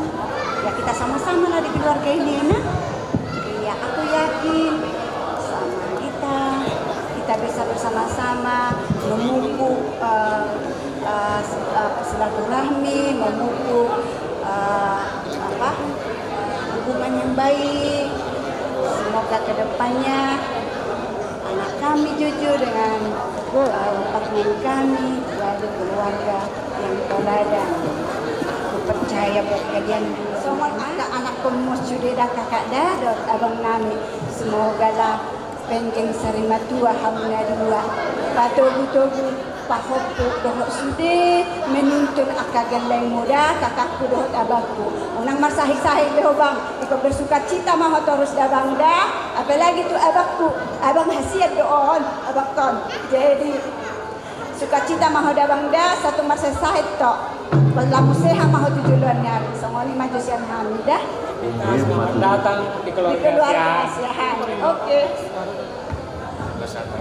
S15: ya kita sama-sama lah di keluarga ini ya. Ya aku yakin sama kita bisa bersama-sama memupuk silaturahmi, memupuk hubungan yang baik. Semoga kedepannya anak kami jujur dengan partner kami jadi keluarga yang teladan. Aku percaya buat kalian semua anak pemus sudah dah kakak dah dot abang nami. Semoga lah pengen sarima tua hamna dua. Patogu-togu pahopu dohok sude menuntun akagan lain muda kakakku dohok abangku. Unang marsahih-sahih leho bang. Ikut bersuka cita maho terus dabang dah. Apalagi tu abangku. Abang hasiat doon abang ton. Jadi sukacita maho dabang dah satu marsahih tok. Lamu seha maho tujuan nyari. Songoni majusian hamidah.
S14: Selamat datang di keluarga
S15: Siahan. Oke.
S16: Kita bersama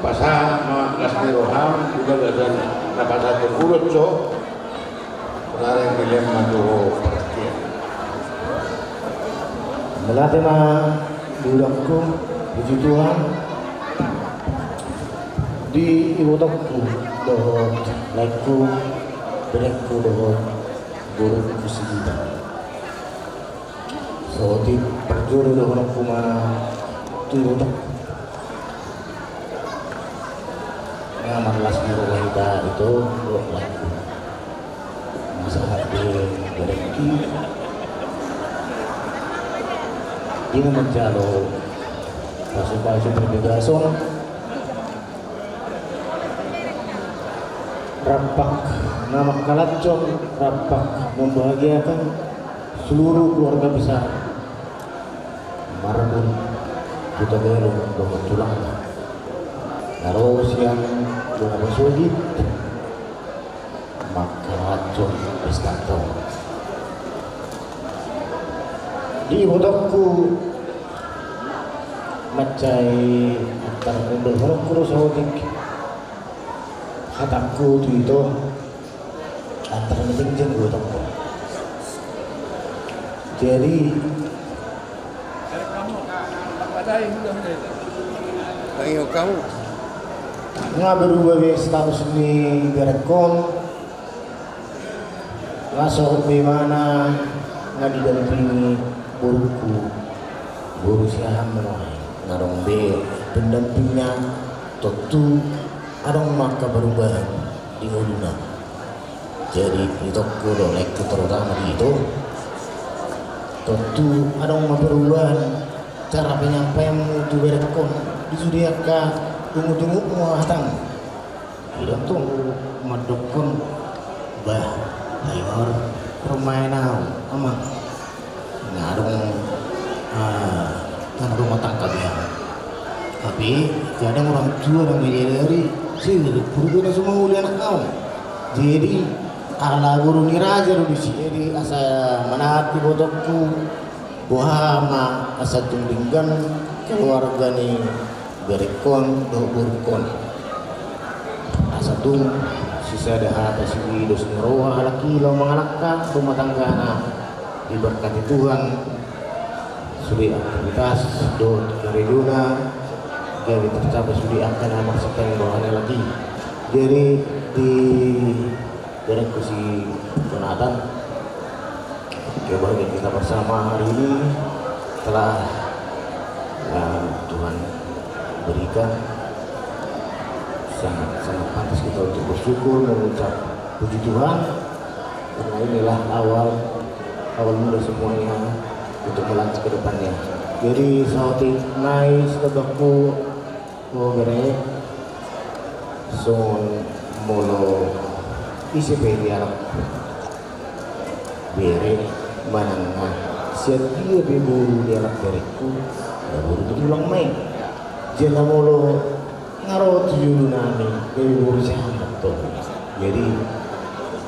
S13: Pasal Lasmi Roham juga gasan napasatun ulot so Narang bilang matuho perhatian.
S11: Melatih na budakku, puji Tuhan, di ibutokku dohot laikku, berekku dohot guruku sigita. So di perjuru dohot kuma tu ibutokku. Yang Lasmi Roham itu dohot laikku. Masa hati berekki. Ini menjalo pasu-pasu perbedasan rampak nama kalacong rampak membahagiakan seluruh keluarga besar Marbun Kota Belu Dohot Tulang Naros yang Dohot Masugit maka racun Piskato di bodokku macai antar undang horok sawodik hatamku itu antar menjeng bodokku jadi
S13: kamu
S11: nggak berubah status ini berekon ngasok di mana nggak didampingi guru siaham menolak ngarong be pendampingnya tentu adong maka perubahan di nguduna jadi itu kudo lek terutama di itu tentu adong maka perubahan cara penyampaian itu berekon disudiakan tunggu-tunggu mau hatang tidak tunggu madokon bah ayor permainan aman ngarung kan rumah tangga dia tapi kadang orang tua yang menyadari sih berbeda semua ulian kau jadi ala guru ni raja di sini asa manati bodokku bohama asa tungginggan keluarga ni berekon do burkon asa tung sisa dah apa sih dos ngeroha laki lo mengalakkan rumah tangga na diberkati Tuhan suri aktivitas do karejuna jadi tercapai suri akan amat sekali doanya lagi jadi di berekku si Jonathan kebahagiaan kita bersama hari ini telah Tuhan berikan sangat pantas kita untuk bersyukur mengucap puji Tuhan karena inilah awal mula semuanya untuk melanjut ke depannya. Jadi saati naik sedekku gere son molo isi pedialog bere mananga siat dia beburu dialog bereku beburu tulang main jena molo ngaro tujuh nami beburu sehat tuh jadi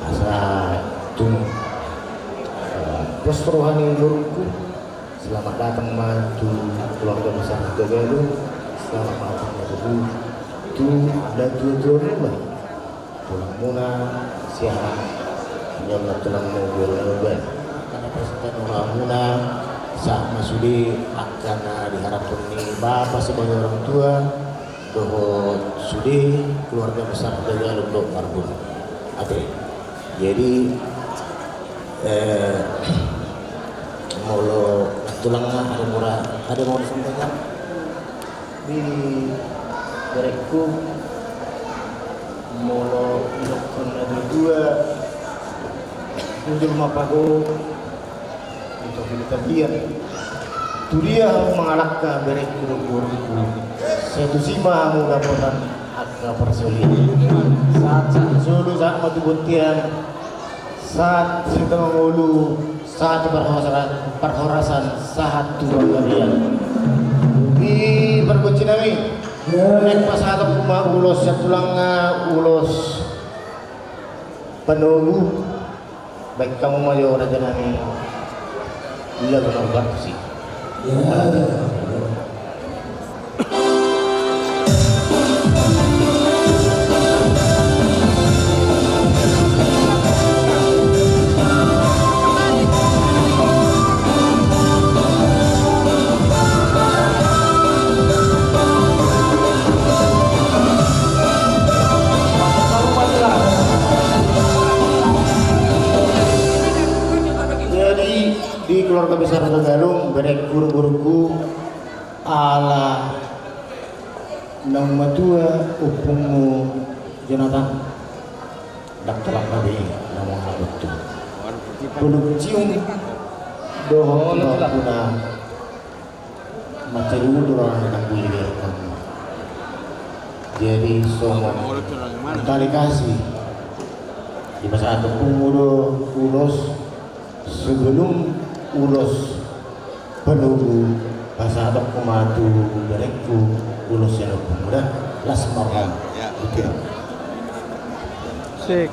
S11: asa tung Bos rohani guruku, selamat datang maju keluarga besar Kota Belu, selamat datang maju tu dan tujuan rumah, tulang muna siapa yang tulang mobil lebar, karena presiden orang muna saat masudi akan diharapkan ini bapak sebagai orang tua, dohot sudi keluarga besar Kota Belu Dok Marbun, ade, jadi molo tulangnya ada mau disampaikan di berekku molo ilokon ada dua muncul mapago untuk kita lihat tu dia mengalahkan berekku satu sima mudah-mudahan agak persulian saat mati butian saat kita mengulu saat perhorasan saat dua kalian di berkucing kami naik pas atau kuma ulos tulangnya ulos penunggu baik kamu mayo raja nami bila benar sih upungmu Jonathan dak telak nabi namun betul belum cium dohon puna macaru dorang nak bulir kamu jadi somon kali kasih di masa tepung ulos sebelum ulos penunggu bahasa adok kumatu berekku ulos yang muda las makan oke
S1: musik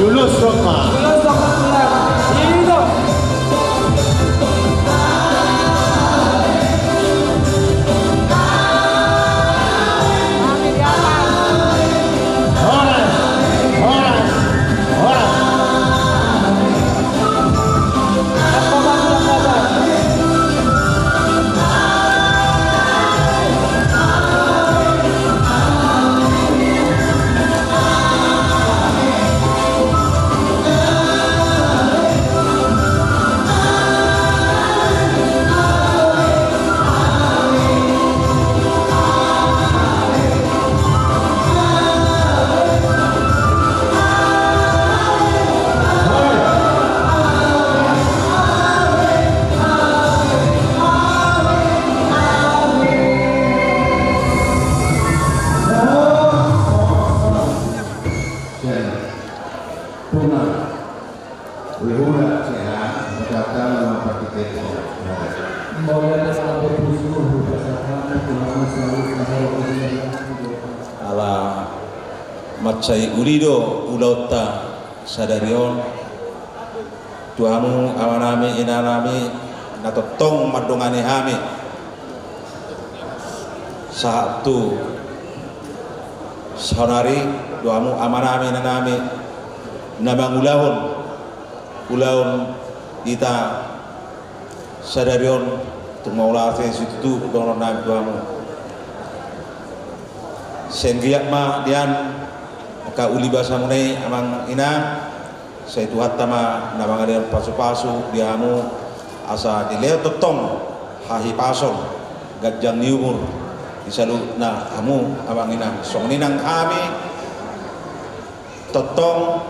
S1: Julus Roma.
S16: ala macai urido ulauta sadarion tuamu awanami inanami natotong madongani hami satu sonari tuamu amanami nanami namang ulahun kita sadarion tumaula situ dono nami tuamu sengiak ma dian ka uli bahasa munai amang ina saya tuhat tama namang ada pasu-pasu diamu asa dileo totong hahi pasong gajang niumur disalu na amu amang ina song ninang kami totong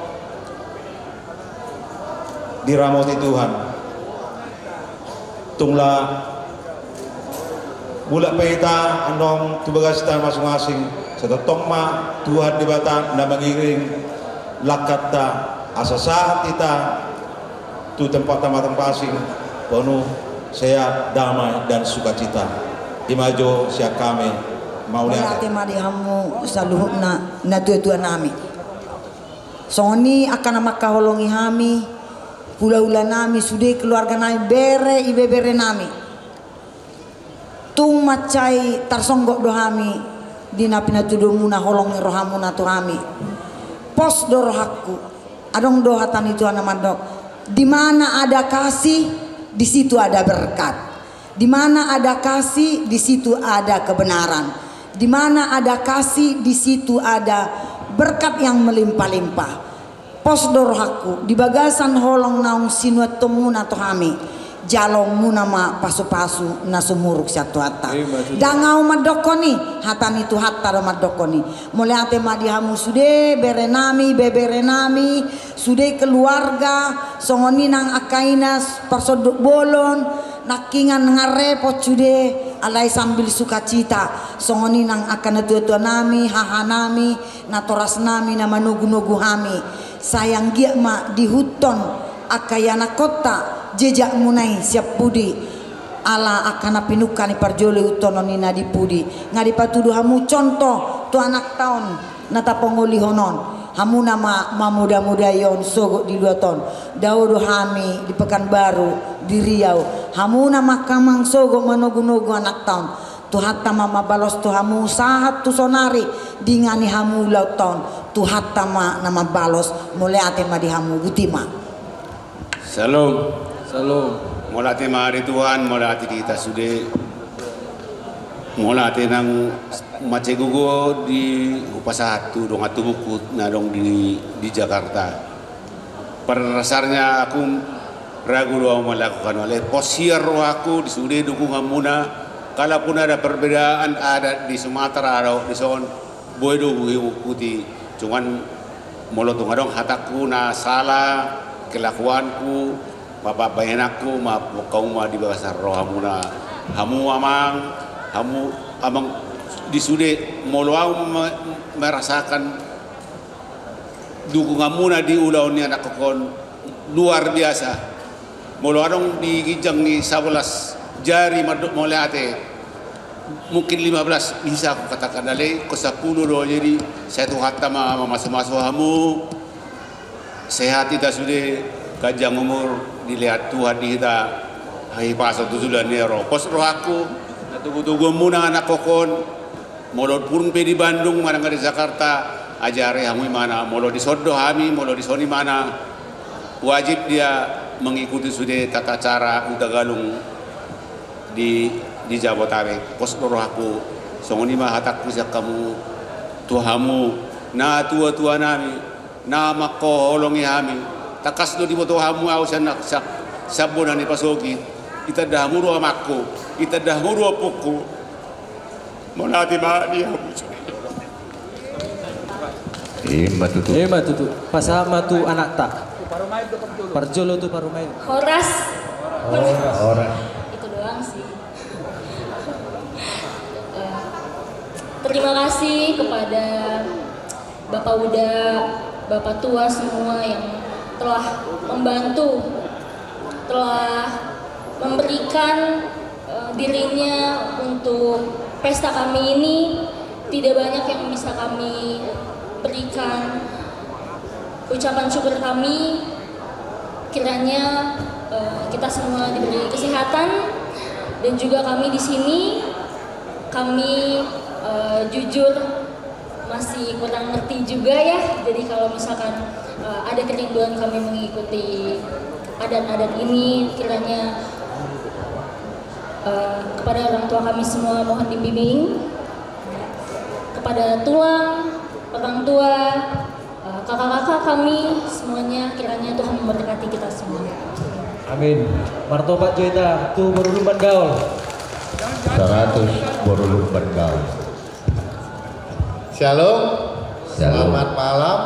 S16: diramoti Tuhan tungla bulak peta andong tubagas ta masing-masing setotong ma Tuhan di bata na mengiring lakat ta asa saat kita tu tempat tamatang pasing penuh sehat, damai, dan sukacita. Imajo siak kami mau lihat.
S17: Mari hamu saluhna na tua nami. Soni akan makaholongi hami, pula-ula nami sudah keluarga nami bere ibe bere nami. Tung macai tarsonggok dohami dina pinatudumuna holongi rohamuna tuhami. Pos dorohaku adong dohatan itu anak mandok. Di mana ada kasih, di situ ada berkat. Di mana ada kasih, di situ ada kebenaran. Di mana ada kasih, di situ ada berkat yang melimpah-limpah. Pos dorohaku di bagasan holong naung sinuat temuna tohami. Jalong munama pasu-pasu nasumuruk satu hatta. Dangau madokoni hatan itu hatta do madokoni. Mulai ate madihamu sude berenami beberenami sude keluarga songoni nang akaina persodok bolon nakingan ngarepot sude alai sambil sukacita songoni nang akan tua-tua nami hahanami natoras nami nama nugu-nugu hami sayang gia ma di huton akayana kota jejak munai siap budi ala akana pinukani parjole utono nina di pudi ngadi patudu hamu contoh tu anak tahun nata pengoli honon hamu nama mamuda-muda yon sogo di 2 ton daudo hami di Pekanbaru di Riau hamu nama kamang sogo manogu-nogu anak tahun tu hatta mama balos tu hamu sahat tu sonari dingani hamu laut tahun tu hatta ma nama balos mulai ate ma di hamu butima.
S18: Salam. Salam. Molate mari Tuhan, molate kita sudah molate nang macegugo di Upasa 1 dong atu buku nadong di Jakarta. Pada dasarnya aku ragu doang melakukan oleh posiar aku di sudah dukungan muna. Kalaupun ada perbedaan ada di Sumatera ada di son boedo putih. Cuman molot ngadong hataku na salah kelakuanku bapak bayanakku ma kau ma di bahasa rohamuna hamu amang disude moloau merasakan dukungan muna di ulau ni anak kokon luar biasa moloadong di gijang ni 11 jari maduk moleate mungkin 15 bisa aku katakan dale ko 10 do jadi saya tu hatta ma masuk hamu sehat kita sudah kajang umur dilihat Tuhan kita hai pasal 7 bulan nero pos roh aku tunggu-tunggu muna anak kokon molot pun pe di Bandung mana di Jakarta ajare hamu mana molot di sodo hami molot di soni mana wajib dia mengikuti sudah tata cara Utagalung di Jabotabek pos roh aku songoni mah hatakku sak kamu tuhamu na tua-tua nami nama ko holongi hami takas do di boto hamu au sanak sabona ni pasogi ita dah muru amakku ita dah muru apukku monati ma di hamu
S14: matutu pasama tu anak tak parjolo tu parumai
S19: Horas
S11: Orang.
S19: itu doang sih. Terima kasih kepada Bapak Uda, Bapak Tua semua yang telah membantu, telah memberikan dirinya untuk pesta kami ini. Tidak banyak yang bisa kami berikan. Ucapan syukur kami kiranya kita semua diberi kesehatan dan juga kami di sini kami jujur masih kurang ngerti juga ya. Jadi kalau misalkan ada kerinduan kami mengikuti adat-adat ini, kiranya kepada orang tua kami semua mohon dibimbing, kepada tuang, orang tua, kakak-kakak kami semuanya kiranya Tuhan memberkati kita semua.
S2: Amin. Martobat Joita tu berulumban gaul.
S1: 100 berulumban gaul.
S20: Shalom. Selamat malam.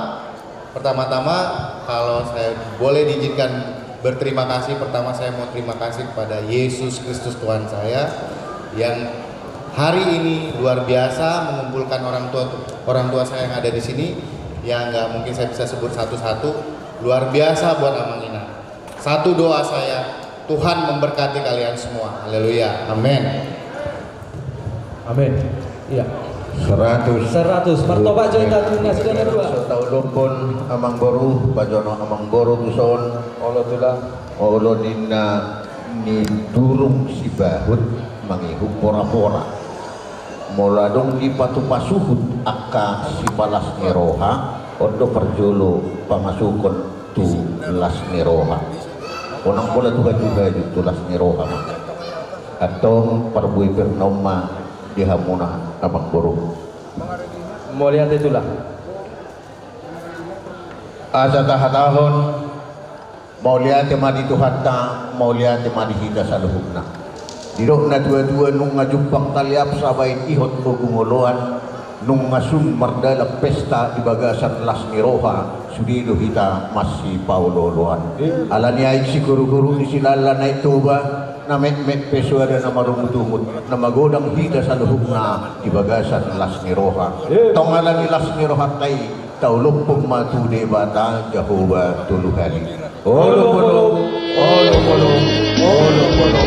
S20: Pertama-tama kalau saya boleh diizinkan berterima kasih, pertama saya mau terima kasih kepada Yesus Kristus Tuhan saya yang hari ini luar biasa mengumpulkan orang tua saya yang ada di sini, yang nggak mungkin saya bisa sebut satu-satu. Luar biasa buat Amang Ina. Satu doa saya Tuhan memberkati kalian semua. Haleluya. Amin.
S2: Amin. Iya.
S1: 100
S2: Martoba join tatungnya sudah ada 2.
S1: Tahu lumpun amang boru bajono amang boru tuson
S2: Allah tulang
S1: Allah dina ni durung si bahut mangihuk pora-pora moladong di patu pasuhut akka si palas niroha ondo perjolo pamasukon tu las niroha onang bola tuga tu las niroha atong parbui pernoma dihamuna abang boru
S2: mau lihat itulah
S1: asa tahatahon mau lihat madi tuhata mau lihat madi hida saluhukna dirok na dua-dua nung ngajumpang taliap sabain ihot gugungoloan nung ngasum mardala pesta ibagasan las niroha sudido hita masih pauloloan alani ay si guru-guru di silala na ituba na met peso ada na marumutumut na magodang hida sa luhog na ibagasan las niroha tongalan ni las niroha tay taulog pong matude bata Jehovah tuluhali olo polo olo polo olo polo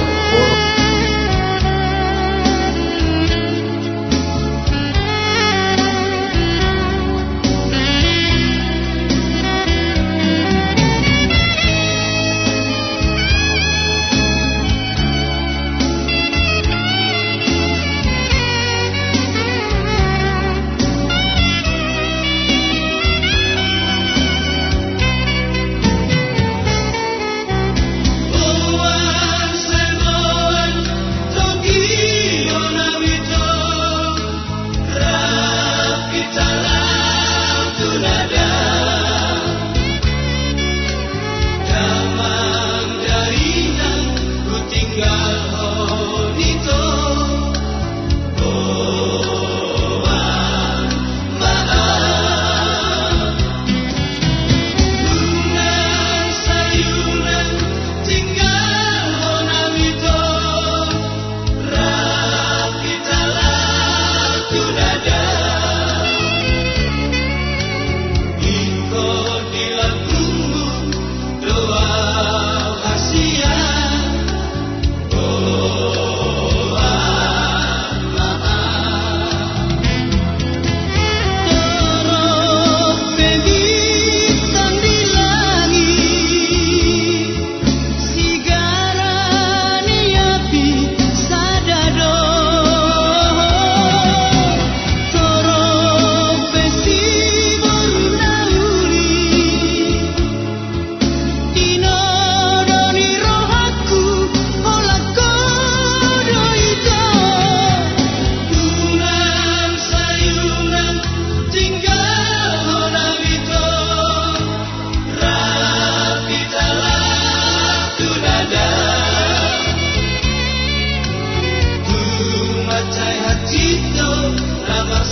S21: Hati itu ramah